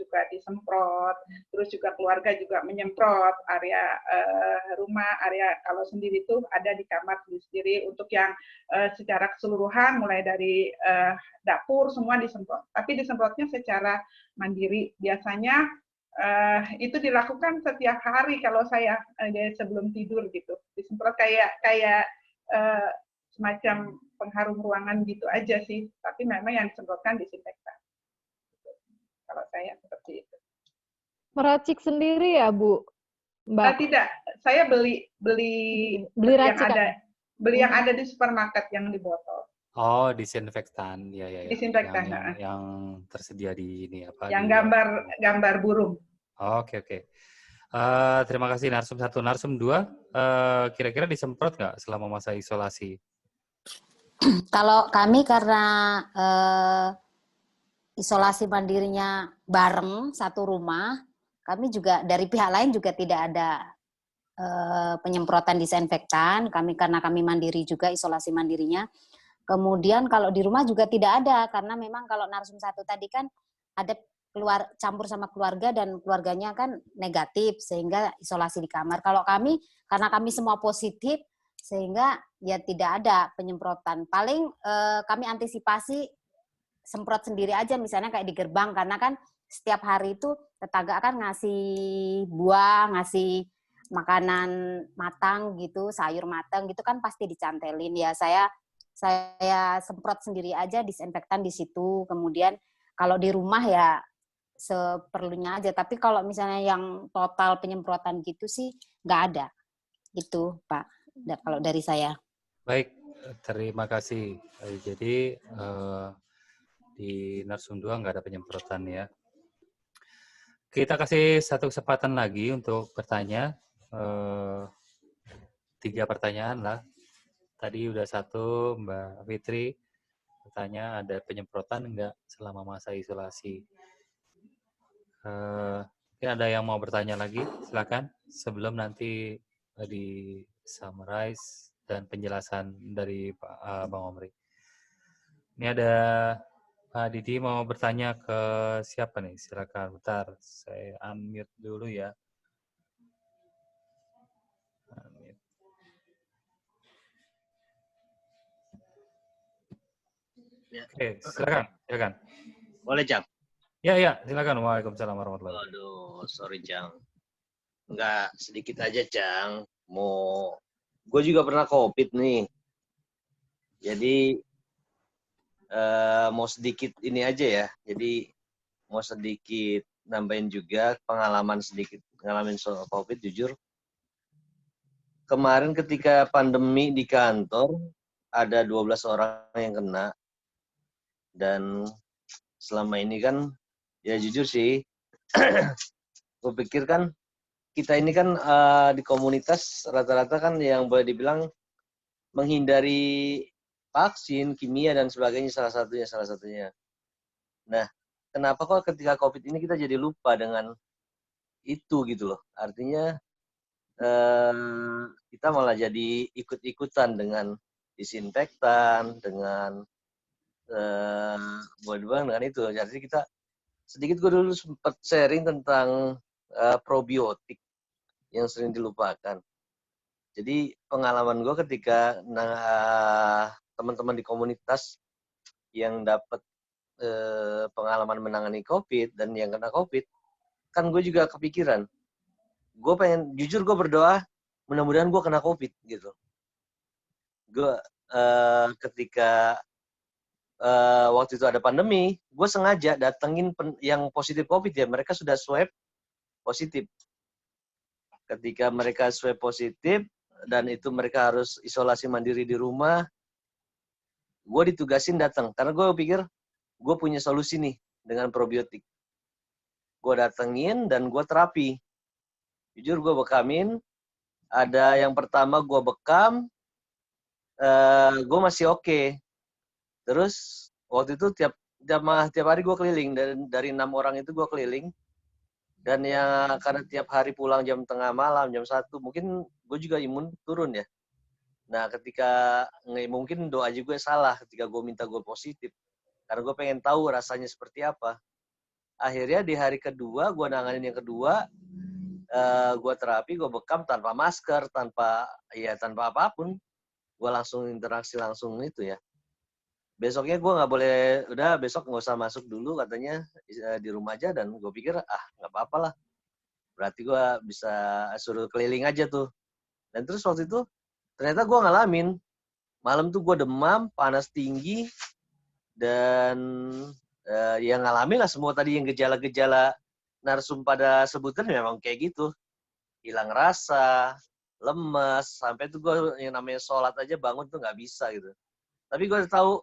juga disemprot, terus juga keluarga juga menyemprot area rumah, area kalau sendiri itu ada di kamar sendiri untuk yang secara keseluruhan mulai dari dapur semua disemprot. Tapi disemprotnya secara mandiri. Biasanya itu dilakukan setiap hari kalau saya sebelum tidur gitu. Disemprot kayak semacam pengharum ruangan gitu aja sih. Tapi memang yang disemprotkan disinfektan. Kalau saya seperti itu. Meracik sendiri ya, Bu? Mbak? Tidak, saya beli yang ada di supermarket yang di botol. Oh, disinfektan, ya. Disinfektan, yang tersedia di ini apa? Yang gambar burung. Oke. Terima kasih Narsum 1. Narsum 2, kira-kira disemprot nggak selama masa isolasi? Kalau kami karena isolasi mandirinya bareng satu rumah, kami juga dari pihak lain juga tidak ada penyemprotan disinfektan. Karena kami mandiri juga isolasi mandirinya. Kemudian kalau di rumah juga tidak ada karena memang kalau Narsum 1 tadi kan ada campur sama keluarga dan keluarganya kan negatif sehingga isolasi di kamar. Kalau kami karena kami semua positif sehingga ya tidak ada penyemprotan. Paling kami antisipasi semprot sendiri aja misalnya kayak di gerbang karena kan setiap hari itu tetangga kan ngasih buah, ngasih makanan matang gitu, sayur matang gitu kan pasti dicantelin ya. Saya semprot sendiri aja disinfektan di situ. Kemudian kalau di rumah ya seperlunya aja. Tapi kalau misalnya yang total penyemprotan gitu sih nggak ada. Itu Pak, kalau dari saya. Baik, terima kasih. Jadi di Narsum 2 nggak ada penyemprotan ya. Kita kasih satu kesempatan lagi untuk bertanya. 3 pertanyaan lah. Tadi udah 1, Mbak Fitri. Bertanya ada penyemprotan nggak selama masa isolasi. Mungkin ada yang mau bertanya lagi, silakan. Sebelum nanti di summarize dan penjelasan dari Bang Omri. Ini ada Pak Didi mau bertanya ke siapa nih? Silakan, bentar. Saya unmute dulu ya. Oke, silakan. Boleh, Jang? Ya, silakan. Waalaikumsalam warahmatullahi wabarakatuh. Aduh, sorry, Jang. Enggak, sedikit aja, Jang. Gue juga pernah COVID nih. Jadi, mau sedikit ini aja ya. Jadi, mau sedikit nambahin juga pengalaman sedikit ngalamin soal COVID. Jujur, kemarin ketika pandemi di kantor ada 12 orang yang kena, dan selama ini kan ya jujur sih gue pikir kan kita ini kan di komunitas rata-rata kan yang boleh dibilang menghindari vaksin, kimia dan sebagainya salah satunya. Nah, kenapa kok ketika COVID ini kita jadi lupa dengan itu gitu loh. Artinya kita malah jadi ikut-ikutan dengan disinfektan, dengan dengan itu. Jadi kita sedikit gue dulu sempat sharing tentang probiotik yang sering dilupakan. Jadi pengalaman gue ketika teman-teman di komunitas yang dapat pengalaman menangani COVID dan yang kena COVID, kan gue juga kepikiran. Gue pengen, jujur gue berdoa, mudah-mudahan gue kena COVID gitu. Gue ketika waktu itu ada pandemi, gue sengaja datengin yang positif COVID ya, mereka sudah swab positif. Ketika mereka swab positif, dan itu mereka harus isolasi mandiri di rumah, gue ditugasin datang. Karena gue pikir, gue punya solusi nih dengan probiotik. Gue datengin dan gue terapi. Jujur gue bekamin, ada yang pertama gue bekam, gue masih oke. Terus waktu itu tiap hari gue keliling, dari 6 orang itu gue keliling. Dan yang karena tiap hari pulang jam tengah malam, jam 1, mungkin gue juga imun turun ya. Nah ketika, mungkin doa juga salah ketika gue minta gue positif. Karena gue pengen tahu rasanya seperti apa. Akhirnya di hari kedua, gue nanganin yang kedua, gue terapi, gue bekam tanpa masker, tanpa apapun. Gue langsung interaksi langsung itu ya. Besoknya gue nggak boleh, udah besok nggak usah masuk dulu katanya, di rumah aja. Dan gue pikir nggak apa-apa lah, berarti gue bisa suruh keliling aja tuh. Dan terus waktu itu ternyata gue ngalamin malam tuh gue demam, panas tinggi, dan yang ngalamin lah semua tadi yang gejala-gejala narsum pada sebutan memang kayak gitu, hilang rasa, lemes, sampai tuh gue yang namanya sholat aja bangun tuh nggak bisa gitu. Tapi gue tahu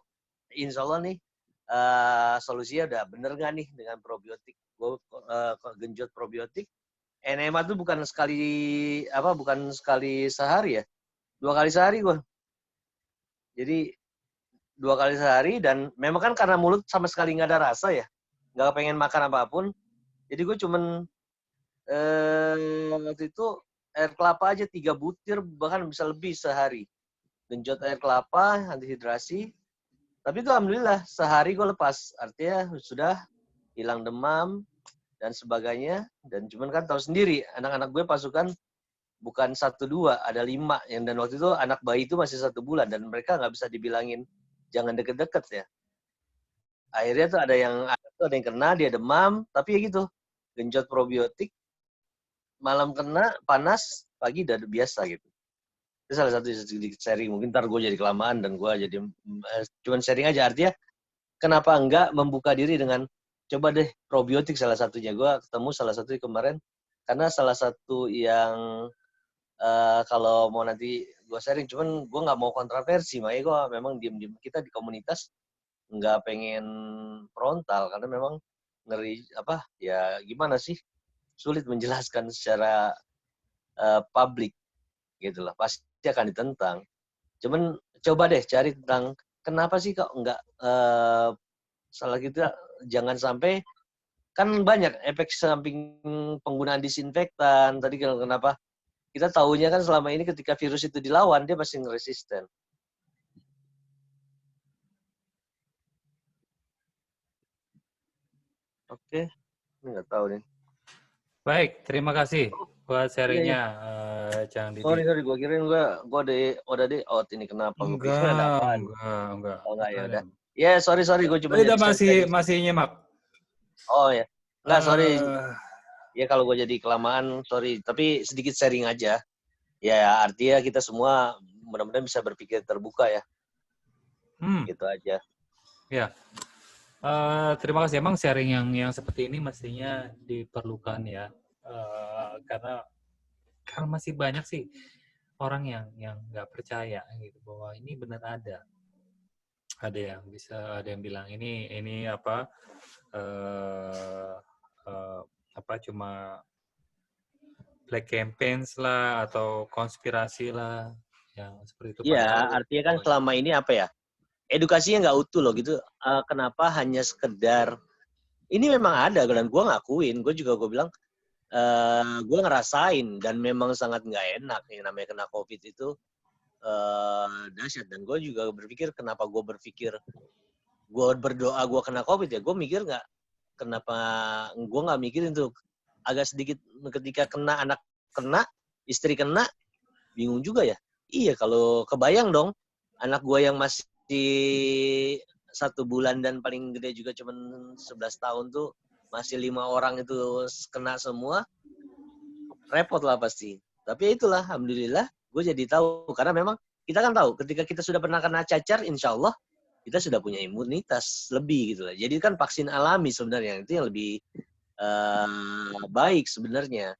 insya Allah nih solusinya udah bener nggak nih dengan probiotik. Gue genjot probiotik. Enema tuh bukan sekali sehari ya, 2 kali sehari gue. Jadi 2 kali sehari, dan memang kan karena mulut sama sekali nggak ada rasa ya, nggak pengen makan apapun. Jadi gue cuman waktu itu air kelapa aja 3 butir, bahkan bisa lebih sehari. Genjot air kelapa, antihidrasi. Tapi itu alhamdulillah sehari gue lepas. Artinya sudah hilang demam dan sebagainya. Dan cuman kan tahu sendiri, anak-anak gue pasukan bukan 1-2, ada 5. Dan waktu itu anak bayi itu masih 1 bulan. Dan mereka nggak bisa dibilangin jangan deket-deket ya. Akhirnya tuh ada yang kena, dia demam. Tapi ya gitu, genjot probiotik, malam kena, panas, pagi udah biasa gitu. Itu salah satu sedikit sharing. Mungkin ntar gue jadi kelamaan dan gue jadi cuman sharing aja. Artinya kenapa enggak membuka diri dengan coba deh probiotik salah satunya. Gue ketemu salah satu kemarin, karena salah satu yang kalau mau nanti gue sharing, cuman gue nggak mau kontroversi, makanya gue memang diem-diem. Kita di komunitas nggak pengen frontal karena memang ngeri ya gimana sih, sulit menjelaskan secara publik gitu lah, pasti akan ditentang. Cuman coba deh cari tentang kenapa sih kok nggak salah gitu, jangan sampai, kan banyak efek samping penggunaan disinfektan tadi. Kenapa kita tahunya kan selama ini ketika virus itu dilawan dia pasti resisten. Oke, ini nggak tahu nih. Baik, terima kasih buat sharingnya, Cang Didi. Sorry, gue kirain gue udah di out ini, kenapa? Enggak. Oh enggak, ya udah. Ya, sorry, gue cuma udah masih nyimak. Oh ya, enggak, sorry. Ya kalau gue jadi kelamaan, sorry. Tapi sedikit sharing aja. Ya artinya kita semua mudah-mudahan bisa berpikir terbuka ya. Gitu aja. Ya. Terima kasih. Emang sharing yang seperti ini mestinya diperlukan ya, karena masih banyak sih orang yang nggak percaya gitu bahwa ini benar ada. Ada yang bilang ini apa cuma black campaigns lah atau konspirasi lah yang seperti itu. Iya, Padahal artinya kan selama ini apa ya? Edukasinya nggak utuh loh gitu. Kenapa hanya sekedar ini memang ada dan gue ngakuin, gue bilang gue ngerasain dan memang sangat nggak enak yang namanya kena COVID itu dahsyat. Dan gue juga berpikir kenapa gue berdoa gue kena COVID ya, gue mikir nggak kenapa gue nggak mikirin tuh agak sedikit ketika kena anak kena istri kena bingung juga ya. Iya kalau kebayang dong anak gue yang masih 1 bulan dan paling gede juga cuma 11 tahun tuh masih 5 orang itu kena semua, repot lah pasti. Tapi itulah, alhamdulillah, gue jadi tahu. Karena memang kita kan tahu, ketika kita sudah pernah kena cacar, insya Allah kita sudah punya imunitas lebih gitu lah. Jadi kan vaksin alami sebenarnya, itu yang lebih baik sebenarnya.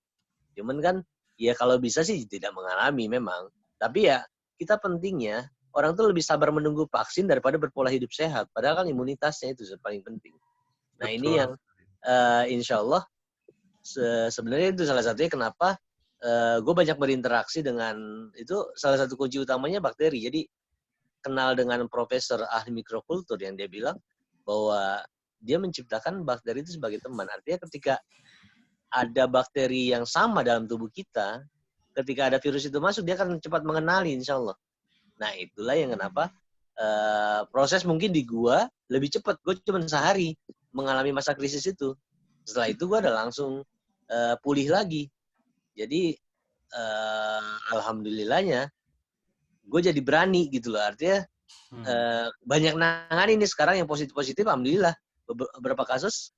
Cuman kan, ya kalau bisa sih tidak mengalami memang. Tapi ya, kita pentingnya, orang tuh lebih sabar menunggu vaksin daripada berpola hidup sehat. Padahal kan imunitasnya itu paling penting. Nah betul. ini yang insya Allah sebenarnya itu salah satunya kenapa gue banyak berinteraksi dengan itu salah satu kunci utamanya bakteri. Jadi kenal dengan profesor ahli mikrokultur yang dia bilang bahwa dia menciptakan bakteri itu sebagai teman. Artinya ketika ada bakteri yang sama dalam tubuh kita, ketika ada virus itu masuk, dia akan cepat mengenali insya Allah. Nah itulah yang kenapa proses mungkin di gua lebih cepat. Gue cuma sehari mengalami masa krisis itu. Setelah itu gue udah langsung pulih lagi. Jadi alhamdulillahnya gue jadi berani gitu loh. Artinya banyak nanganin nih sekarang yang positif-positif. Alhamdulillah beberapa kasus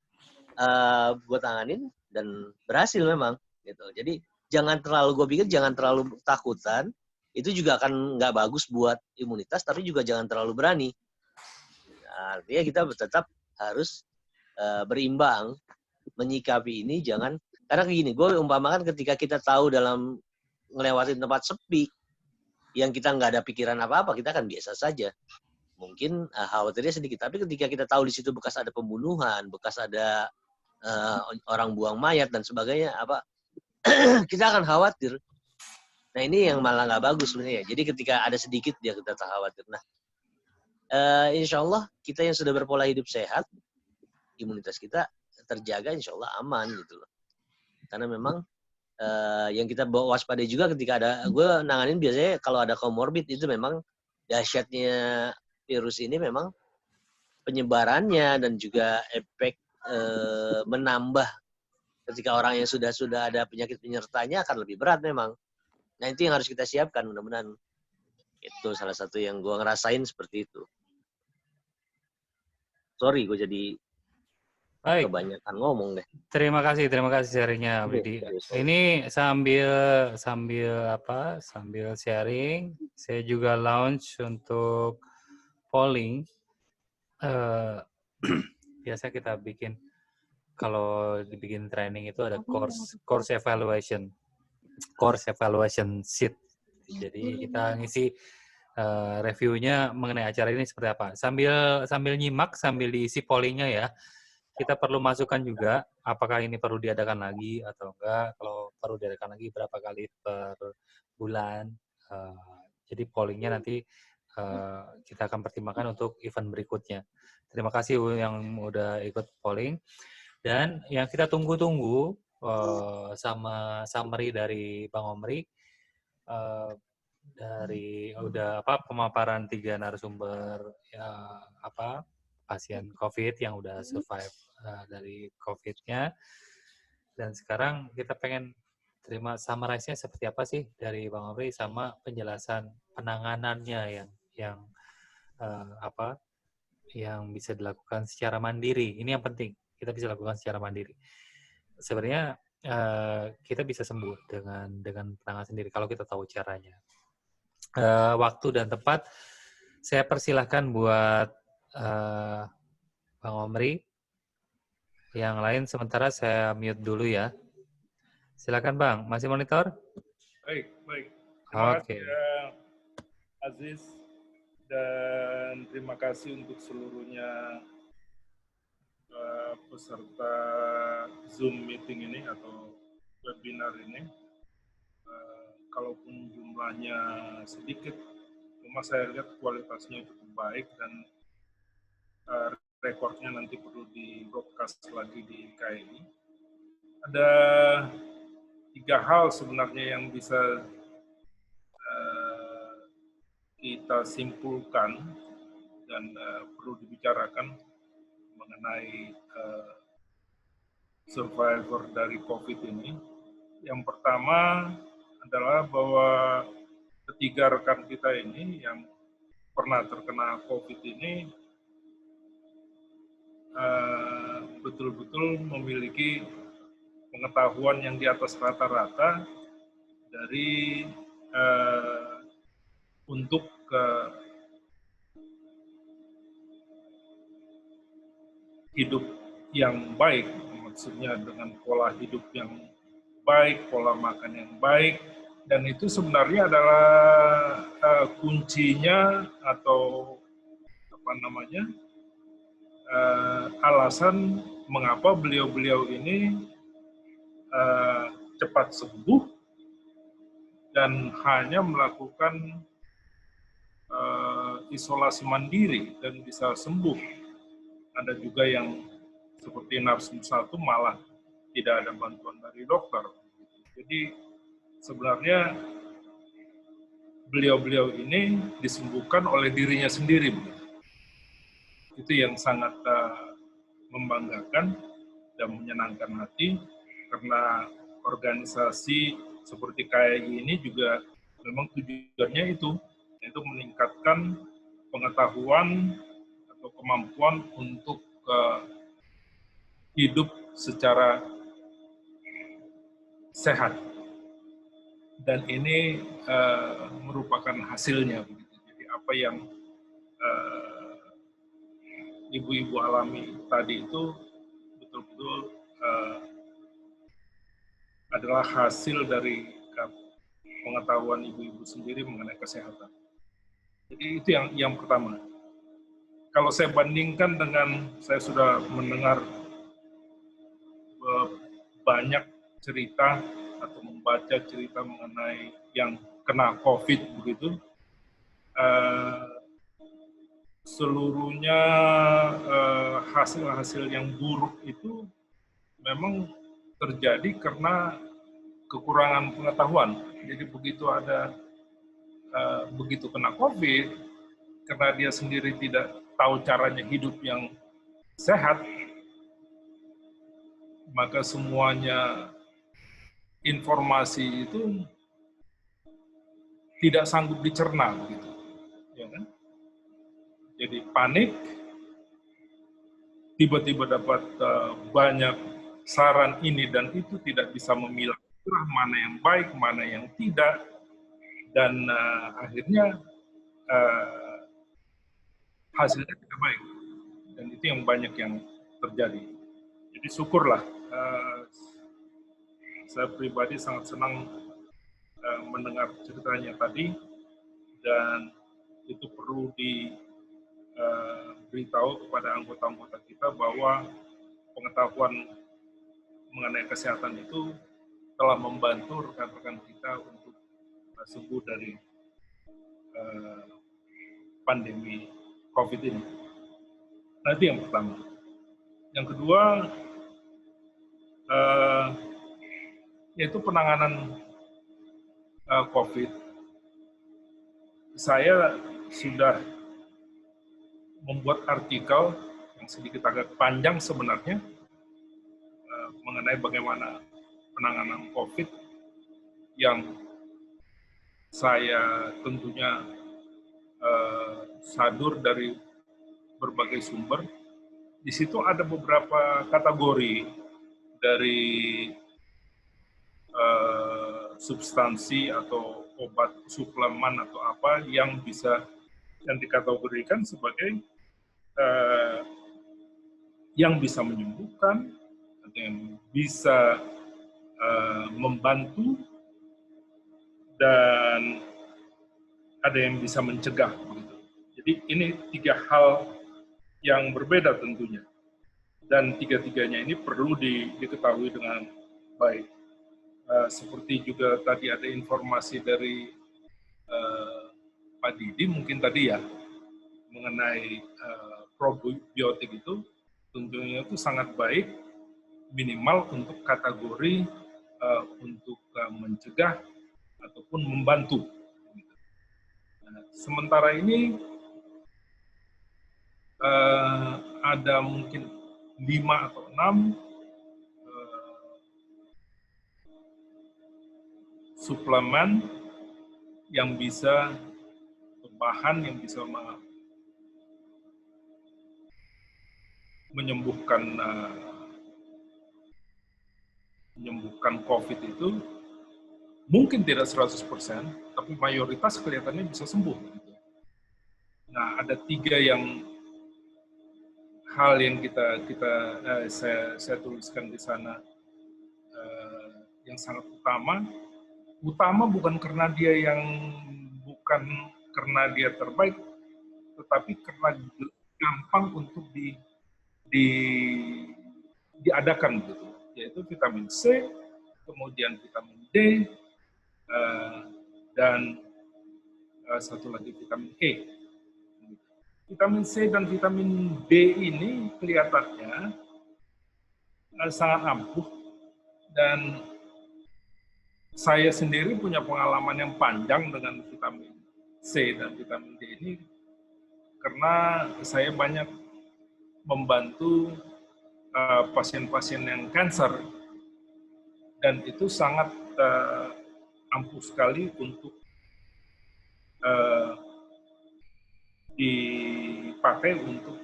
gue tanganin dan berhasil memang gitu. Jadi gue pikir jangan terlalu takutan. Itu juga akan nggak bagus buat imunitas, tapi juga jangan terlalu berani. Nah, artinya kita tetap harus berimbang menyikapi ini. Jangan, karena gini, gue umpamakan ketika kita tahu dalam ngelewatin tempat sepi yang kita nggak ada pikiran apa-apa, kita akan biasa saja. Mungkin khawatirnya sedikit, tapi ketika kita tahu di situ bekas ada pembunuhan, bekas ada orang buang mayat dan sebagainya, kita akan khawatir. Nah ini yang malah nggak bagus sebenarnya. Jadi ketika ada sedikit dia kita tak khawatir. Nah, insya Allah kita yang sudah berpola hidup sehat, imunitas kita terjaga, insya Allah aman gitu loh. Karena memang yang kita bawa waspada juga ketika ada, gue nanganin biasanya kalau ada komorbid itu memang dahsyatnya virus ini memang penyebarannya dan juga efek menambah ketika orang yang sudah ada penyakit penyertanya akan lebih berat memang. Nah itu yang harus kita siapkan, mudah-mudahan itu salah satu yang gue ngerasain seperti itu. Sorry, gue jadi kebanyakan ngomong deh. Terima kasih sharingnya, Widi. Ini sambil sharing, saya juga launch untuk polling. Biasa kita bikin, kalau dibikin training itu ada course evaluation sheet. Jadi kita ngisi reviewnya mengenai acara ini seperti apa. Sambil nyimak, sambil diisi pollingnya ya. Kita perlu masukkan juga apakah ini perlu diadakan lagi atau enggak. Kalau perlu diadakan lagi berapa kali per bulan. Jadi pollingnya nanti kita akan pertimbangkan untuk event berikutnya. Terima kasih yang udah ikut polling. Dan yang kita tunggu-tunggu sama summary dari Bang Omri dari pemaparan 3 narasumber pasien COVID yang udah survive dari COVID-nya. Dan sekarang kita pengen terima summarize-nya seperti apa sih dari Bang Omri sama penjelasan penanganannya yang bisa dilakukan secara mandiri. Ini yang penting, kita bisa lakukan secara mandiri. Sebenarnya kita bisa sembuh dengan penanganan sendiri kalau kita tahu caranya. Waktu dan tempat saya persilahkan buat Bang Omri. Yang lain sementara saya mute dulu ya. Silakan Bang, masih monitor? Baik. Terima kasih Oke. ya, Aziz. Dan terima kasih untuk seluruhnya peserta Zoom meeting ini atau webinar ini. Kalaupun jumlahnya sedikit, cuma saya lihat kualitasnya cukup baik dan rekornya nanti perlu di broadcast lagi di KAI. Ada 3 hal sebenarnya yang bisa kita simpulkan dan perlu dibicarakan mengenai survivor dari COVID ini. Yang pertama adalah bahwa ketiga rekan kita ini yang pernah terkena COVID ini betul-betul memiliki pengetahuan yang di atas rata-rata dari untuk hidup yang baik, maksudnya dengan pola hidup yang baik, pola makan yang baik, dan itu sebenarnya adalah kuncinya atau apa namanya alasan mengapa beliau-beliau ini cepat sembuh dan hanya melakukan isolasi mandiri dan bisa sembuh. Ada juga yang seperti narsum 1 malah tidak ada bantuan dari dokter. Jadi sebenarnya beliau-beliau ini disembuhkan oleh dirinya sendiri. Itu yang sangat membanggakan dan menyenangkan hati, karena organisasi seperti KAI ini juga memang tujuannya itu, yaitu meningkatkan pengetahuan atau kemampuan untuk hidup secara sehat. Dan ini merupakan hasilnya. Jadi apa yang ibu-ibu alami tadi itu betul-betul adalah hasil dari pengetahuan ibu-ibu sendiri mengenai kesehatan. Jadi itu yang pertama. Kalau saya bandingkan dengan, saya sudah mendengar banyak cerita atau membaca cerita mengenai yang kena COVID begitu, seluruhnya hasil-hasil yang buruk itu memang terjadi karena kekurangan pengetahuan. Jadi begitu kena COVID, karena dia sendiri tidak tahu caranya hidup yang sehat, maka semuanya informasi itu tidak sanggup dicerna, begitu, ya kan? Jadi panik, tiba-tiba dapat banyak saran ini dan itu, tidak bisa memilah mana yang baik, mana yang tidak, dan akhirnya hasilnya tidak baik, dan itu yang banyak yang terjadi. Jadi syukurlah, saya pribadi sangat senang mendengar ceritanya tadi, dan itu perlu diberitahu kepada anggota-anggota kita bahwa pengetahuan mengenai kesehatan itu telah membantu rekan-rekan kita untuk sembuh dari pandemi COVID ini. Nah, itu yang pertama. Yang kedua, yaitu penanganan COVID. Saya sudah membuat artikel yang sedikit agak panjang sebenarnya mengenai bagaimana penanganan COVID yang saya tentunya sadur dari berbagai sumber. Di situ ada beberapa kategori dari substansi atau obat suplemen atau apa yang bisa yang dikategorikan sebagai yang bisa menyembuhkan, ada yang bisa membantu, dan ada yang bisa mencegah. Begitu. Jadi ini 3 hal yang berbeda tentunya. Dan 3-tiganya ini perlu diketahui dengan baik. Seperti juga tadi ada informasi dari Pak Didi mungkin tadi ya, mengenai probiotik itu tentunya itu sangat baik, minimal untuk kategori untuk mencegah ataupun membantu. Nah, sementara ini ada mungkin 5 atau 6 suplemen yang bisa, bahan yang bisa menyembuhkan COVID itu, mungkin tidak 100%, tapi mayoritas kelihatannya bisa sembuh. Nah, ada 3 hal yang saya tuliskan di sana yang sangat utama bukan karena dia terbaik, tetapi karena gampang untuk diadakan gitu, yaitu vitamin C, kemudian vitamin D, dan satu lagi vitamin E. Vitamin C dan vitamin D ini kelihatannya sangat ampuh, dan saya sendiri punya pengalaman yang panjang dengan vitamin C dan vitamin D ini karena saya banyak membantu pasien-pasien yang kanker, dan itu sangat ampuh sekali untuk dipakai untuk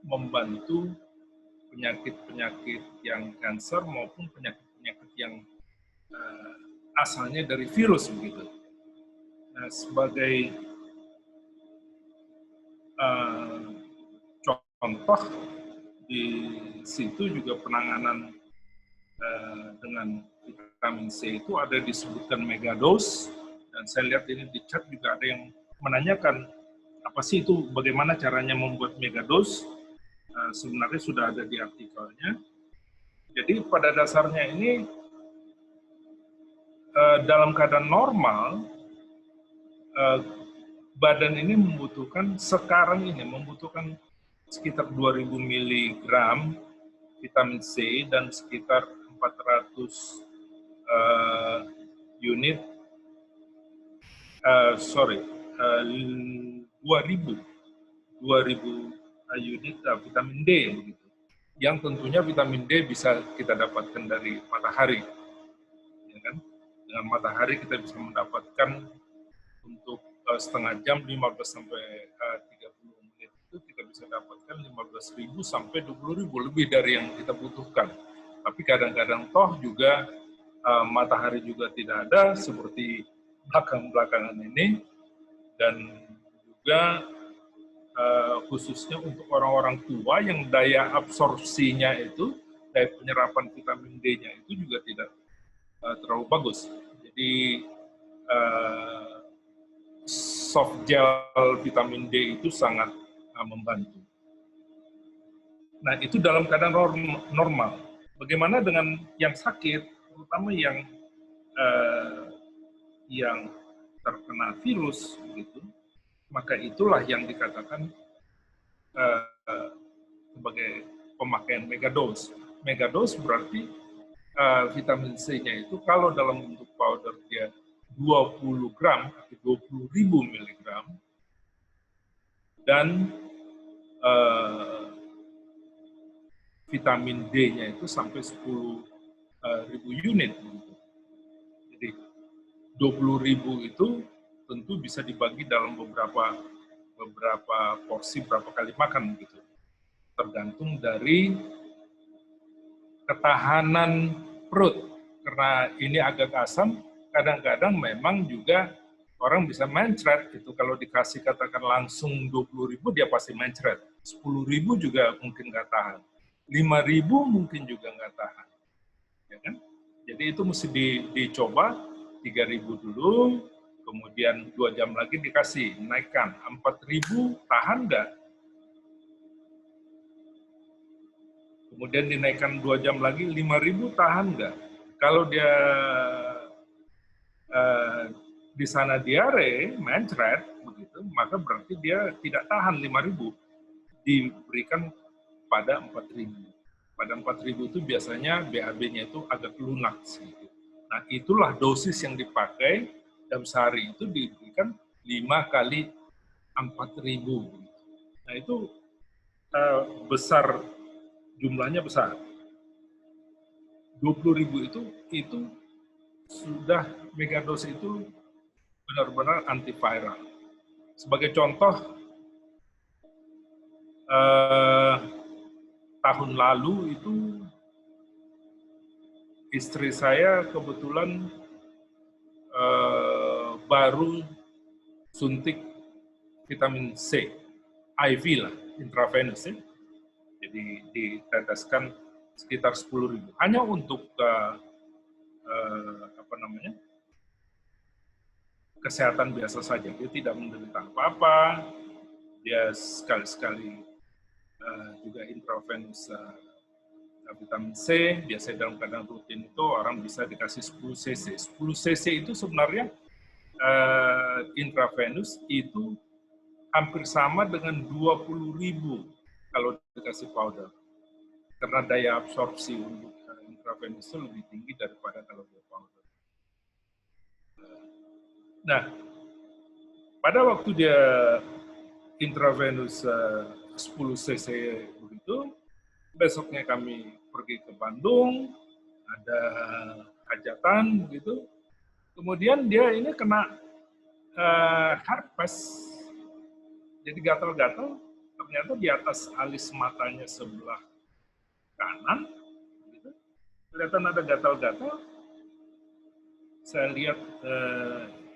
membantu penyakit-penyakit yang kanker maupun penyakit-penyakit yang asalnya dari virus begitu. Nah, sebagai contoh di situ juga penanganan dengan vitamin C itu ada disebutkan megadose, dan saya lihat ini di chat juga ada yang menanyakan apa sih itu, bagaimana caranya membuat megadose. Sebenarnya sudah ada di artikelnya. Jadi pada dasarnya ini dalam keadaan normal badan ini membutuhkan sekitar 2000 mg vitamin C dan sekitar 400 unit 2000 unit vitamin D begitu. Yang tentunya vitamin D bisa kita dapatkan dari matahari. Ya kan? Dengan matahari kita bisa mendapatkan untuk setengah jam 15 sampai 30 menit itu kita bisa dapatkan 15.000 sampai 20.000, lebih dari yang kita butuhkan. Tapi kadang-kadang toh juga matahari juga tidak ada seperti belakangan ini, dan juga khususnya untuk orang-orang tua yang daya absorpsinya itu, daya penyerapan vitamin D-nya itu juga tidak terlalu bagus. Jadi soft gel vitamin D itu sangat membantu. Nah, itu dalam keadaan normal. Bagaimana dengan yang sakit, terutama yang terkena virus, begitu? Maka itulah yang dikatakan sebagai pemakaian megadose. Megadose berarti vitamin C-nya itu kalau dalam bentuk powder dia 20 gram atau 20.000 mg, dan vitamin D-nya itu sampai 10.000 unit. Jadi 20.000 itu tentu bisa dibagi dalam beberapa porsi, berapa kali makan gitu. Tergantung dari ketahanan perut. Karena ini agak asam, kadang-kadang memang juga orang bisa mencret gitu. Kalau dikasih katakan langsung 20.000 dia pasti mencret. 10.000 juga mungkin nggak tahan. 5.000 mungkin juga nggak tahan. Ya kan? Jadi itu mesti dicoba 3.000 dulu, kemudian 2 jam lagi dikasih, naikkan. 4.000 tahan nggak? Kemudian dinaikkan 2 jam lagi, 5.000 tahan nggak? Kalau dia di sana diare, mencret, begitu, maka berarti dia tidak tahan 5.000, diberikan pada 4.000. Pada 4.000 itu biasanya BAB-nya itu agak lunak. Nah, itulah dosis yang dipakai dalam sehari itu diberikan 5 kali 4.000. Nah, itu besar, jumlahnya besar. 20.000 itu sudah megadosis itu benar-benar antiviral. Sebagai contoh, tahun lalu itu istri saya kebetulan baru suntik vitamin C, IV lah, intravenous ya. Jadi diteteskan sekitar 10.000. Hanya untuk kesehatan biasa saja. Dia tidak menderita apa-apa. Dia sekali-sekali juga intravenous vitamin C. Biasanya dalam keadaan rutin itu orang bisa dikasih 10 cc. 10 cc itu sebenarnya intravenous itu hampir sama dengan 20.000 kalau dikasih powder. Karena daya absorpsi untuk intravenous itu lebih tinggi daripada kalau dia powder. Nah, pada waktu dia intravenous 10 cc begitu, besoknya kami pergi ke Bandung, ada hajatan begitu. Kemudian dia ini kena herpes, jadi gatal-gatal. Ternyata di atas alis matanya sebelah kanan, gitu, kelihatan ada gatal-gatal. Saya lihat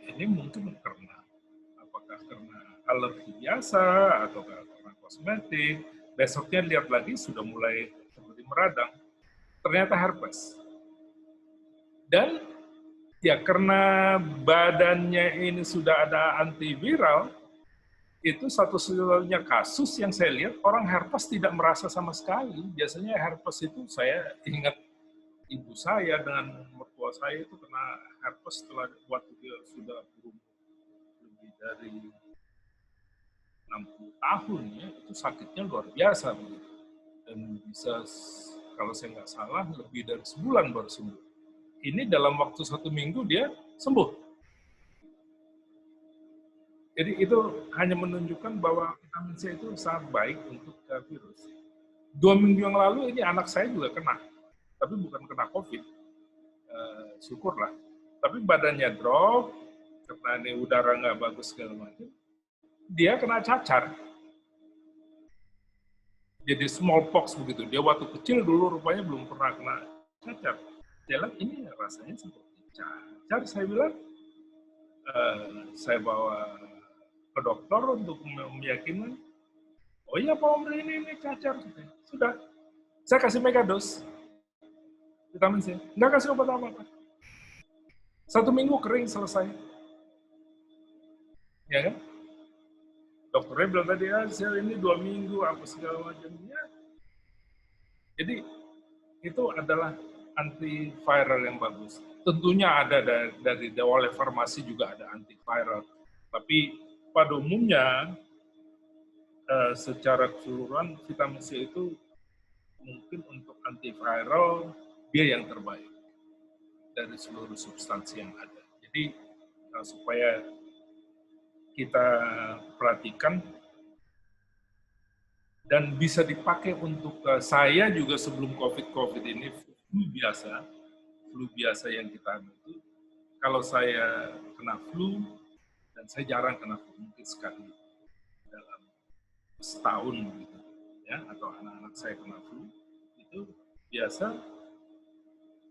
ini mungkin apakah karena alergi biasa atau karena kosmetik. Besoknya lihat lagi sudah mulai seperti meradang. Ternyata herpes. Dan ya karena badannya ini sudah ada antiviral, itu satu-satunya kasus yang saya lihat orang herpes tidak merasa sama sekali. Biasanya herpes itu saya ingat ibu saya dengan mertua saya itu kena herpes setelah waktu dia sudah berumur lebih dari 60 tahun ya, itu sakitnya luar biasa begitu. Dan bisa, kalau saya nggak salah, lebih dari sebulan baru sembuh. Ini dalam waktu 1 minggu dia sembuh. Jadi itu hanya menunjukkan bahwa vitamin C itu sangat baik untuk virus. 2 minggu yang lalu ini anak saya juga kena, tapi bukan kena COVID, syukurlah. Tapi badannya drop, karena ini udara nggak bagus segala macam. Dia kena cacar. Jadi smallpox begitu. Dia waktu kecil dulu rupanya belum pernah kena cacar. Dia bilang ini rasanya seperti cacar. Saya bilang, saya bawa ke dokter untuk meyakinkan. Oh iya Pak Omri ini cacar. Sudah. Saya kasih megados vitamin C. Nggak kasih obat apa-apa. 1 minggu kering selesai. Ya kan? Dokternya bilang tadi, sel ini 2 minggu, apa segala macamnya. Jadi, itu adalah antiviral yang bagus. Tentunya ada dari oleh farmasi juga ada antiviral. Tapi pada umumnya, secara keseluruhan, vitamin C itu mungkin untuk antiviral, dia yang terbaik dari seluruh substansi yang ada. Jadi, supaya kita perhatikan dan bisa dipakai untuk saya juga sebelum COVID ini flu biasa yang kita itu kalau saya kena flu dan saya jarang kena flu mungkin sekali dalam setahun gitu ya, atau anak-anak saya kena flu itu biasa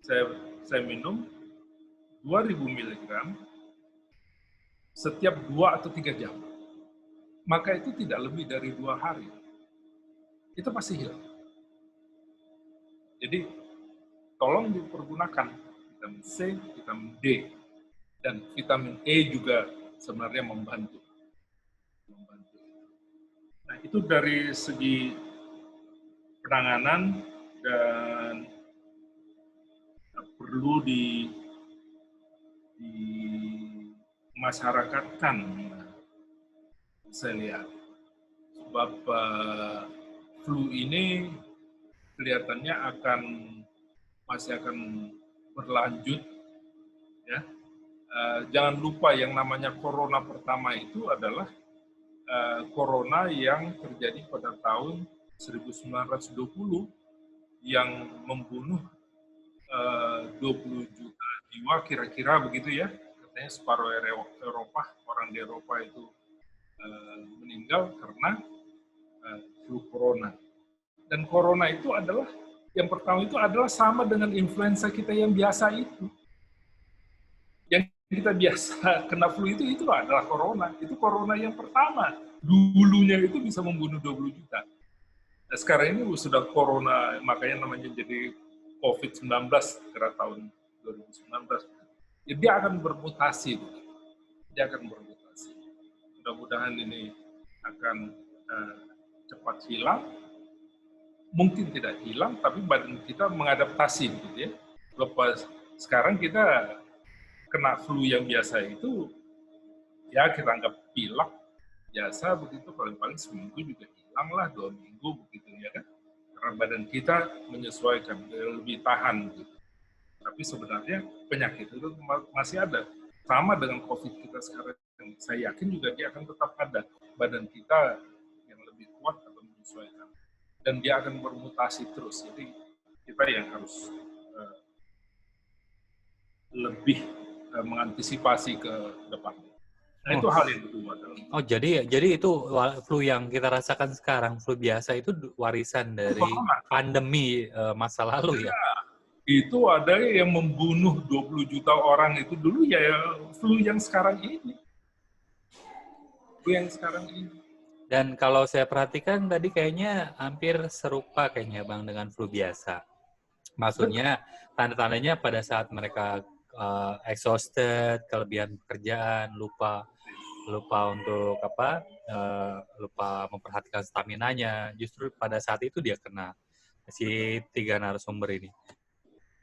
saya minum 2.000 mg setiap 2 atau 3 jam, maka itu tidak lebih dari 2 hari. Itu pasti hilang. Jadi, tolong dipergunakan vitamin C, vitamin D, dan vitamin E juga sebenarnya membantu. Nah, itu dari segi penanganan dan perlu dimasyarakatkan, saya lihat. Sebab flu ini kelihatannya masih akan berlanjut, ya. Jangan lupa yang namanya corona pertama itu adalah corona yang terjadi pada tahun 1920 yang membunuh 20 juta jiwa kira-kira begitu ya. Katanya separuh Eropa, orang di Eropa itu meninggal karena flu corona. Dan corona itu adalah, yang pertama itu adalah sama dengan influenza kita yang biasa itu. Yang kita biasa kena flu itu adalah corona. Itu corona yang pertama. Dulunya itu bisa membunuh 20 juta. Nah, sekarang ini sudah corona, makanya namanya jadi COVID-19 kira tahun 2019. Ya, dia akan bermutasi. Dia akan bermutasi. Mudah-mudahan ini akan cepat hilang. Mungkin tidak hilang, tapi badan kita mengadaptasi, gitu ya. Lepas sekarang kita kena flu yang biasa itu, ya kita anggap pilek biasa begitu, paling-paling seminggu juga hilang lah, 2 minggu begitu ya kan. Karena badan kita menyesuaikan, lebih tahan gitu. Tapi sebenarnya penyakit itu masih ada. Sama dengan COVID kita sekarang, saya yakin juga dia akan tetap ada. Badan kita yang lebih kuat atau menyesuaikan. Dan dia akan bermutasi terus. Jadi kita yang harus lebih mengantisipasi ke depan. Nah, itu hal yang kedua. Oh, jadi itu flu yang kita rasakan sekarang, flu biasa itu warisan dari pandemi masa lalu ya? Itu ada yang membunuh 20 juta orang itu dulu ya flu yang sekarang ini. Flu yang sekarang ini. Dan kalau saya perhatikan tadi kayaknya hampir serupa kayaknya Bang dengan flu biasa. Maksudnya tanda-tandanya pada saat mereka exhausted, kelebihan pekerjaan, lupa untuk lupa memperhatikan staminanya. Justru pada saat itu dia kena si 3 narasumber ini.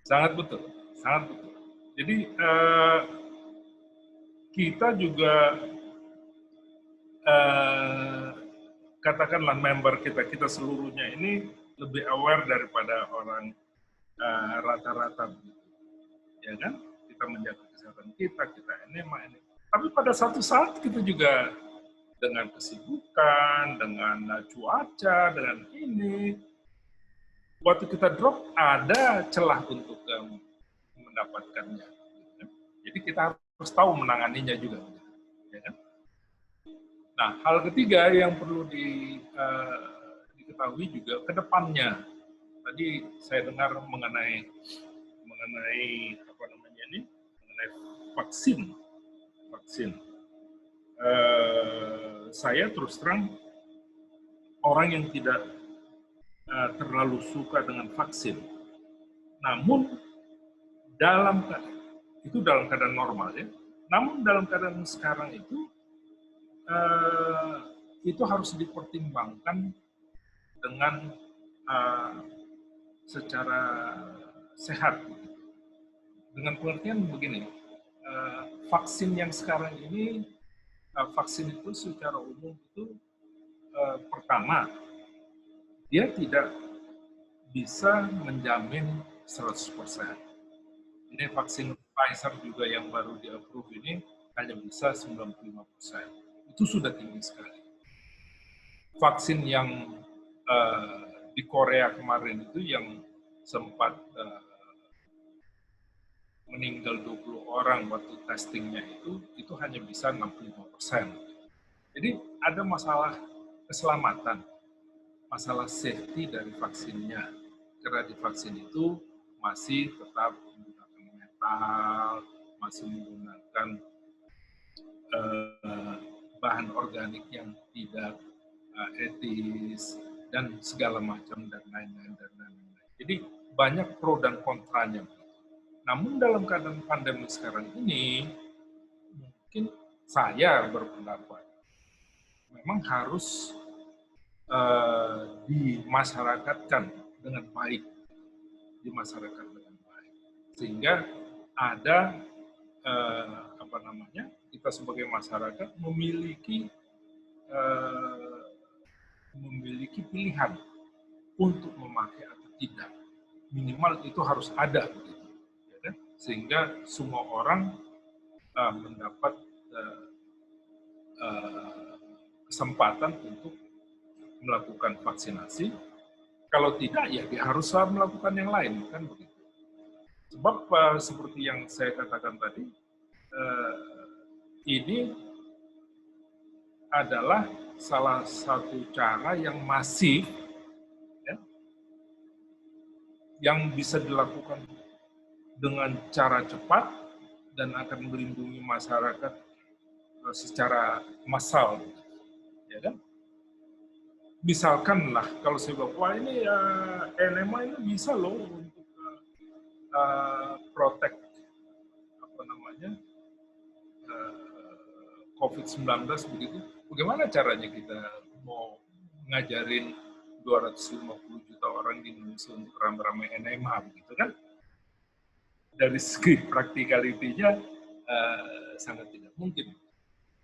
Sangat betul, sangat betul. Jadi kita juga katakanlah member kita seluruhnya ini lebih aware daripada orang rata-rata, ya kan? Kita menjaga kesehatan kita ini. Tapi pada satu saat kita juga dengan kesibukan, dengan cuaca, dengan ini, waktu kita drop ada celah untuk mendapatkannya. Jadi kita harus tahu menanganinya juga, ya kan? Nah, hal ketiga yang perlu diketahui juga ke depannya. Tadi saya dengar mengenai apa namanya ini, mengenai vaksin. Saya terus terang orang yang tidak terlalu suka dengan vaksin. Namun dalam keadaan normal ya. Namun dalam keadaan sekarang itu harus dipertimbangkan dengan secara sehat. Dengan pengertian begini, vaksin yang sekarang ini, vaksin itu secara umum itu pertama, dia tidak bisa menjamin 100%. Ini vaksin Pfizer juga yang baru di-approve ini hanya bisa 95%. Itu sudah tinggi sekali. Vaksin yang di Korea kemarin itu yang sempat meninggal 20 orang waktu testingnya itu hanya bisa 65%. Jadi ada masalah keselamatan, masalah safety dari vaksinnya. Karena di vaksin itu masih tetap menggunakan metal, masih menggunakan bahan organik yang tidak etis dan segala macam dan lain-lain. Jadi banyak pro dan kontranya. Namun dalam keadaan pandemi sekarang ini, mungkin saya berpendapat memang harus dimasyarakatkan dengan baik, sehingga ada kita sebagai masyarakat memiliki pilihan untuk memakai atau tidak. Minimal itu harus ada, begitu, ya kan? Sehingga semua orang mendapat kesempatan untuk melakukan vaksinasi. Kalau tidak, ya dia harus melakukan yang lain, kan begitu. Sebab seperti yang saya katakan tadi, ini adalah salah satu cara yang masif, ya, yang bisa dilakukan dengan cara cepat dan akan melindungi masyarakat secara massal, ya kan? Misalkan lah, kalau saya bilang, wah ini NMA ini bisa loh untuk protect COVID-19 begitu. Bagaimana caranya kita mau ngajarin 250 juta orang di Indonesia untuk rame-rame NMA begitu kan? Dari segi praktikalitinya sangat tidak mungkin.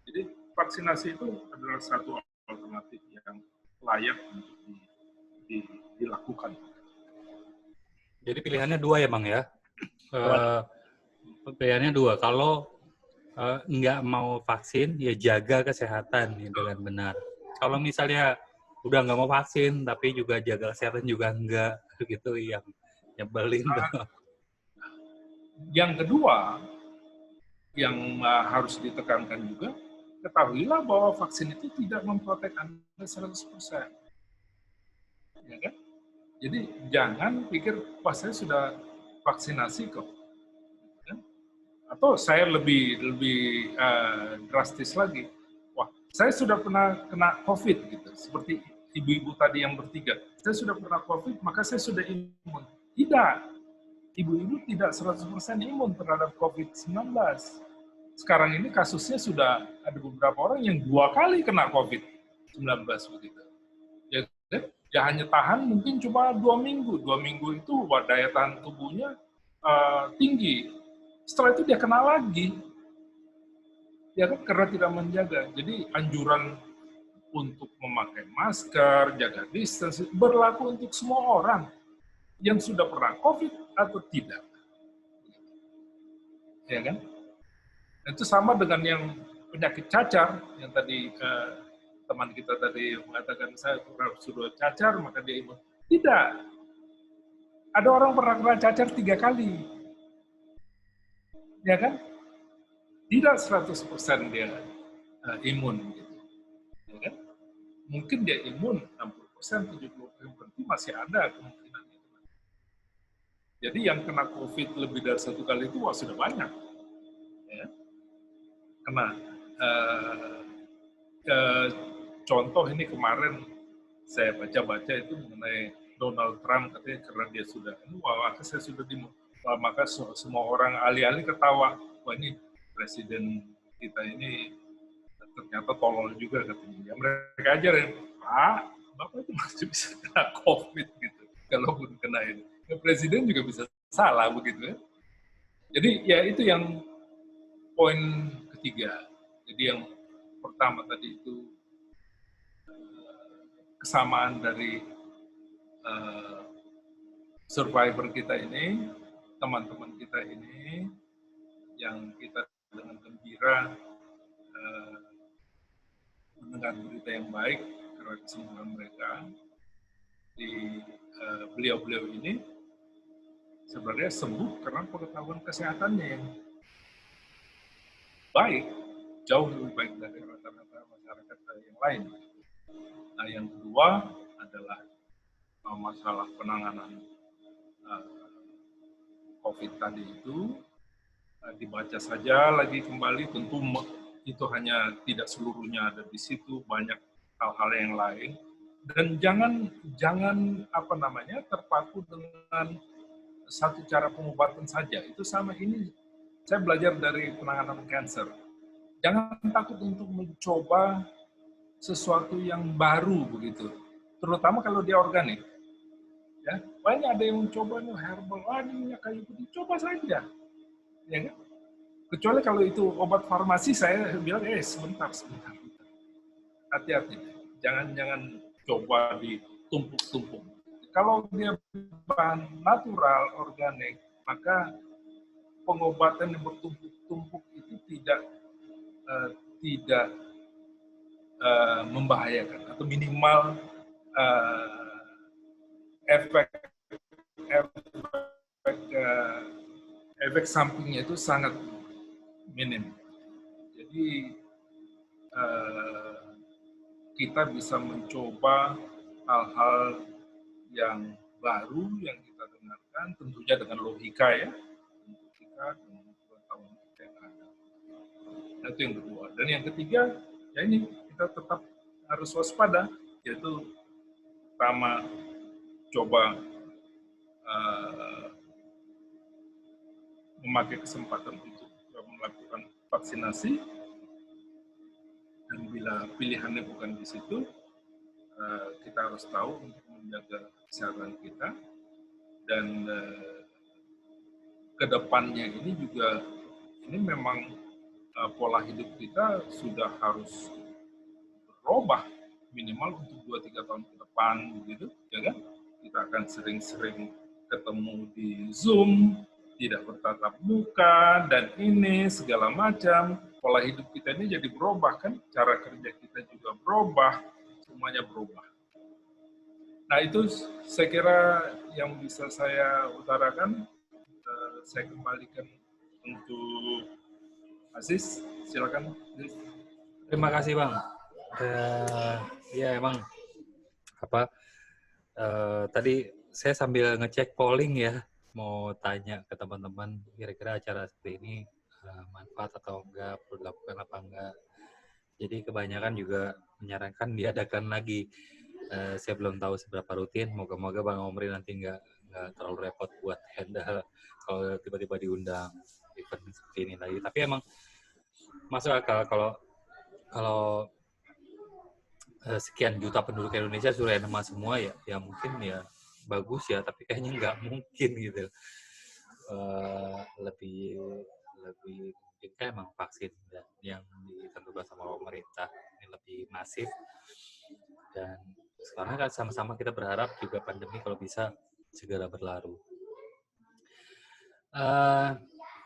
Jadi vaksinasi itu adalah satu alternatif yang layak untuk dilakukan. Jadi pilihannya dua ya, Bang ya? Pilihannya dua. Kalau nggak mau vaksin, ya jaga kesehatan ya, dengan benar. Kalau misalnya udah nggak mau vaksin, tapi juga jaga kesehatan juga enggak, gitu yang nyebelin. Yang kedua, yang harus ditekankan juga, ketahuilah bahwa vaksin itu tidak memprotek Anda 100%. Ya kan? Jadi jangan pikir, wah saya sudah vaksinasi kok. Ya? Atau saya lebih drastis lagi, wah saya sudah pernah kena COVID gitu, seperti ibu-ibu tadi yang bertiga. Saya sudah pernah COVID, maka saya sudah imun. Tidak. Ibu-ibu tidak 100% imun terhadap COVID-19. Sekarang ini kasusnya sudah ada beberapa orang yang 2 kali kena COVID-19 begitu. Ya hanya tahan mungkin cuma 2 minggu. 2 minggu itu daya tahan tubuhnya tinggi. Setelah itu dia kena lagi. Ya kan, karena tidak menjaga. Jadi anjuran untuk memakai masker, jaga distance, berlaku untuk semua orang yang sudah pernah COVID atau tidak. Ya kan? Itu sama dengan yang penyakit cacar, yang tadi teman kita tadi mengatakan saya sudah cacar, maka dia imun. Tidak. Ada orang pernah kena cacar 3 kali. Ya kan? Tidak 100% dia imun. Gitu. Ya kan? Mungkin dia imun 60%, 70%, berarti masih ada kemungkinan itu. Jadi yang kena COVID lebih dari 1 kali itu wah, sudah banyak. Ya. Kena contoh ini kemarin saya baca-baca itu mengenai Donald Trump, katanya karena dia sudah, wah maka saya sudah maka semua orang alih-alih ketawa, wah ini presiden kita ini ternyata tolol juga katanya. Ya, mereka ajar ya, Pak, Bapak itu masih bisa kena COVID gitu, kalaupun kena ini. Ya, presiden juga bisa salah begitu ya. Jadi ya itu yang poin ketiga. Jadi yang pertama tadi itu kesamaan dari survivor kita ini, teman-teman kita ini, yang kita dengan gembira mendengar berita yang baik karena kesembuhan mereka. Di beliau-beliau ini sebenarnya sembuh karena pengetahuan kesehatannya yang baik, jauh lebih baik dari rata-rata masyarakat yang lain. Nah, yang kedua adalah masalah penanganan COVID tadi itu, dibaca saja lagi kembali, tentu itu hanya tidak seluruhnya ada di situ, banyak hal-hal yang lain. Dan jangan apa namanya terpaku dengan satu cara pengobatan saja. Itu sama ini saya belajar dari penanganan kanker. Jangan takut untuk mencoba sesuatu yang baru begitu, terutama kalau dia organik. Ya, banyak ada yang mencoba herbal, minyak kayu putih, coba saja, ya kan? Kecuali kalau itu obat farmasi, saya bilang, sebentar, hati-hati, jangan coba ditumpuk-tumpuk. Kalau dia bahan natural, organik, maka pengobatan yang bertumpuk-tumpuk itu tidak membahayakan atau minimal efek sampingnya itu sangat minim. Jadi kita bisa mencoba hal-hal yang baru yang kita dengarkan, tentunya dengan logika ya, logika dengan pengetahuan kita yang ada. Nah, itu yang kedua. Dan yang ketiga, ya ini kita tetap harus waspada, yaitu pertama coba memakai kesempatan untuk melakukan vaksinasi, dan bila pilihannya bukan di situ, kita harus tahu untuk menjaga kesehatan kita, dan kedepannya ini juga ini memang pola hidup kita sudah harus berubah minimal untuk 2-3 tahun ke depan begitu, ya kan? Kita akan sering-sering ketemu di Zoom, tidak bertatap muka, dan ini segala macam. Pola hidup kita ini jadi berubah kan, cara kerja kita juga berubah, semuanya berubah. Nah itu saya kira yang bisa saya utarakan. Saya kembalikan untuk Aziz, silakan. Aziz. Terima kasih Bang. Ya emang apa tadi saya sambil ngecek polling ya, mau tanya ke teman-teman kira-kira acara seperti ini manfaat atau enggak, perlu dilakukan apa enggak. Jadi kebanyakan juga menyarankan diadakan lagi. Saya belum tahu seberapa rutin, moga-moga Bang Omri nanti nggak terlalu repot buat handle kalau tiba-tiba diundang event seperti ini lagi. Tapi emang masuk akal kalau sekian juta penduduk Indonesia sudah nama semua ya mungkin ya bagus ya, tapi kayaknya nggak mungkin gitu. Lebih mungkin kan emang vaksin dan yang ditentukan sama pemerintah ini lebih masif, dan sekarang kan sama-sama kita berharap juga pandemi kalau bisa segera berlalu.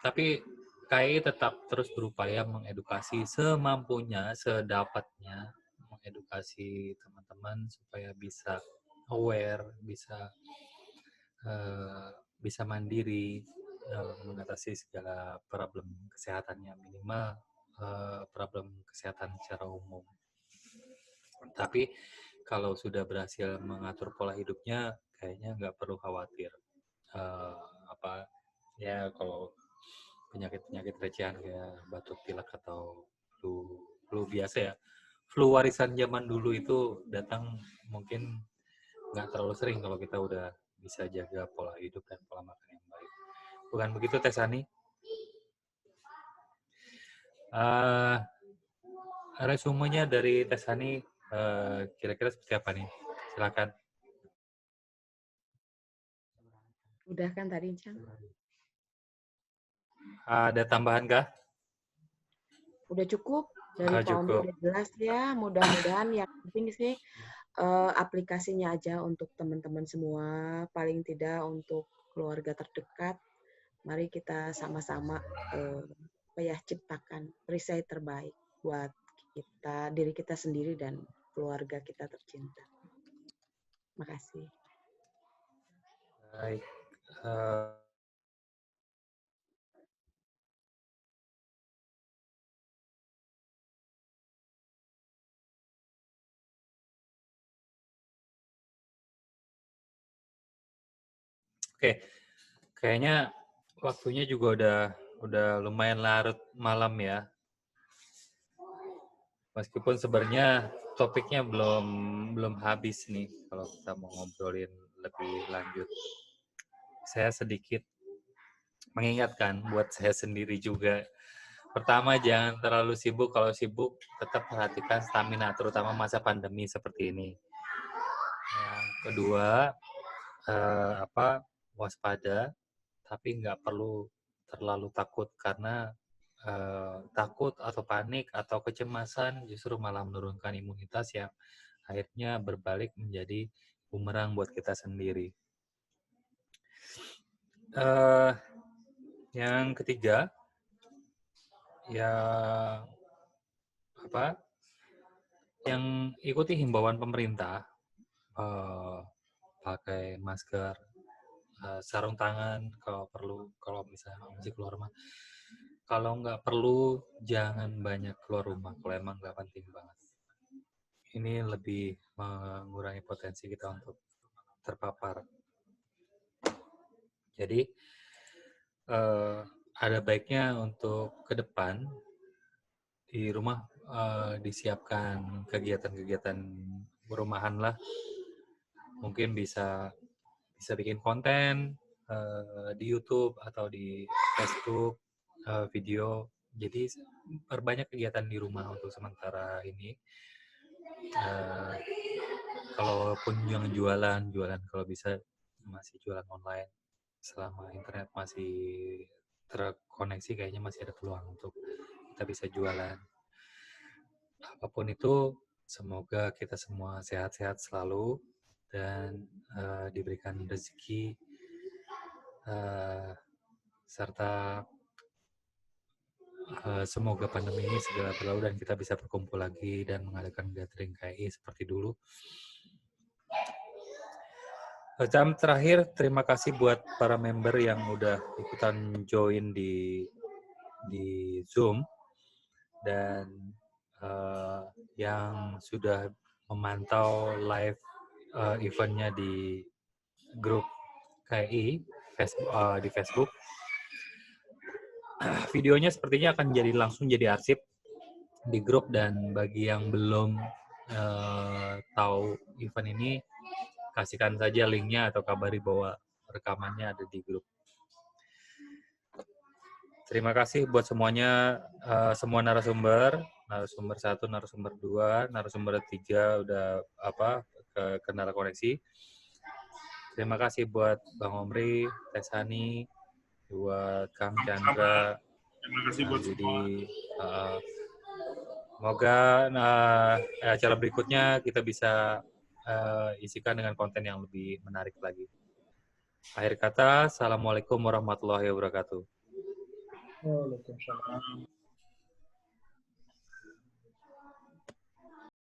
Tapi KAI tetap terus berupaya mengedukasi semampunya, sedapatnya, mengedukasi teman-teman supaya bisa aware, bisa mandiri mengatasi segala problem kesehatannya, minimal problem kesehatan secara umum. Tapi kalau sudah berhasil mengatur pola hidupnya, kayaknya nggak perlu khawatir. Kalau penyakit recehan kayak batuk pilek atau flu biasa ya, flu warisan zaman dulu itu datang mungkin nggak terlalu sering kalau kita udah bisa jaga pola hidup dan pola makan yang baik. Bukan begitu Teh Sani? Resumenya dari Teh Sani kira-kira seperti apa nih? Silakan. Udah kan tadi, Cang? Ada tambahan kah? Udah cukup. Dari Pak Omri udah jelas ya. Mudah-mudahan yang penting sih aplikasinya aja untuk teman-teman semua. Paling tidak untuk keluarga terdekat. Mari kita sama-sama ciptakan perisai terbaik buat kita, diri kita sendiri dan keluarga kita tercinta. Makasih. Baik. Oke, kayaknya waktunya juga udah lumayan larut malam ya. Meskipun sebenarnya topiknya belum habis nih kalau kita mau ngobrolin lebih lanjut. Saya sedikit mengingatkan buat saya sendiri juga. Pertama, jangan terlalu sibuk. Kalau sibuk, tetap perhatikan stamina, terutama masa pandemi seperti ini. Yang kedua, waspada, tapi nggak perlu terlalu takut karena takut atau panik atau kecemasan justru malah menurunkan imunitas yang akhirnya berbalik menjadi bumerang buat kita sendiri. Yang ketiga, yang ikuti himbauan pemerintah, pakai masker, sarung tangan kalau perlu, kalau misalnya masih keluar rumah. Kalau nggak perlu, jangan banyak keluar rumah kalau emang nggak penting banget. Ini lebih mengurangi potensi kita untuk terpapar. Jadi, ada baiknya untuk ke depan di rumah disiapkan kegiatan-kegiatan perumahan lah. Mungkin bisa bikin konten di YouTube atau di Facebook, video. Jadi perbanyak kegiatan di rumah untuk sementara ini. Kalaupun yang jualan kalau bisa masih jualan online. Selama internet masih terkoneksi, kayaknya masih ada peluang untuk kita bisa jualan. Apapun itu, semoga kita semua sehat-sehat selalu dan diberikan rezeki serta semoga pandemi ini segera berlalu dan kita bisa berkumpul lagi dan mengadakan gathering KI seperti dulu. Jam terakhir, terima kasih buat para member yang udah ikutan join di Zoom dan yang sudah memantau live eventnya di grup KI di Facebook. Videonya sepertinya akan langsung jadi arsip di grup, dan bagi yang belum tahu event ini, kasihkan saja linknya atau kabari bahwa rekamannya ada di grup. Terima kasih buat semuanya, semua narasumber 1, narasumber 2, narasumber 3 udah ke kendala koneksi. Terima kasih buat Bang Omri, Tesani, buat Kang Chandra, terima kasih buat semua. Semoga acara berikutnya kita bisa isikan dengan konten yang lebih menarik lagi. Akhir kata, Assalamualaikum warahmatullahi wabarakatuh. Waalaikumsalam.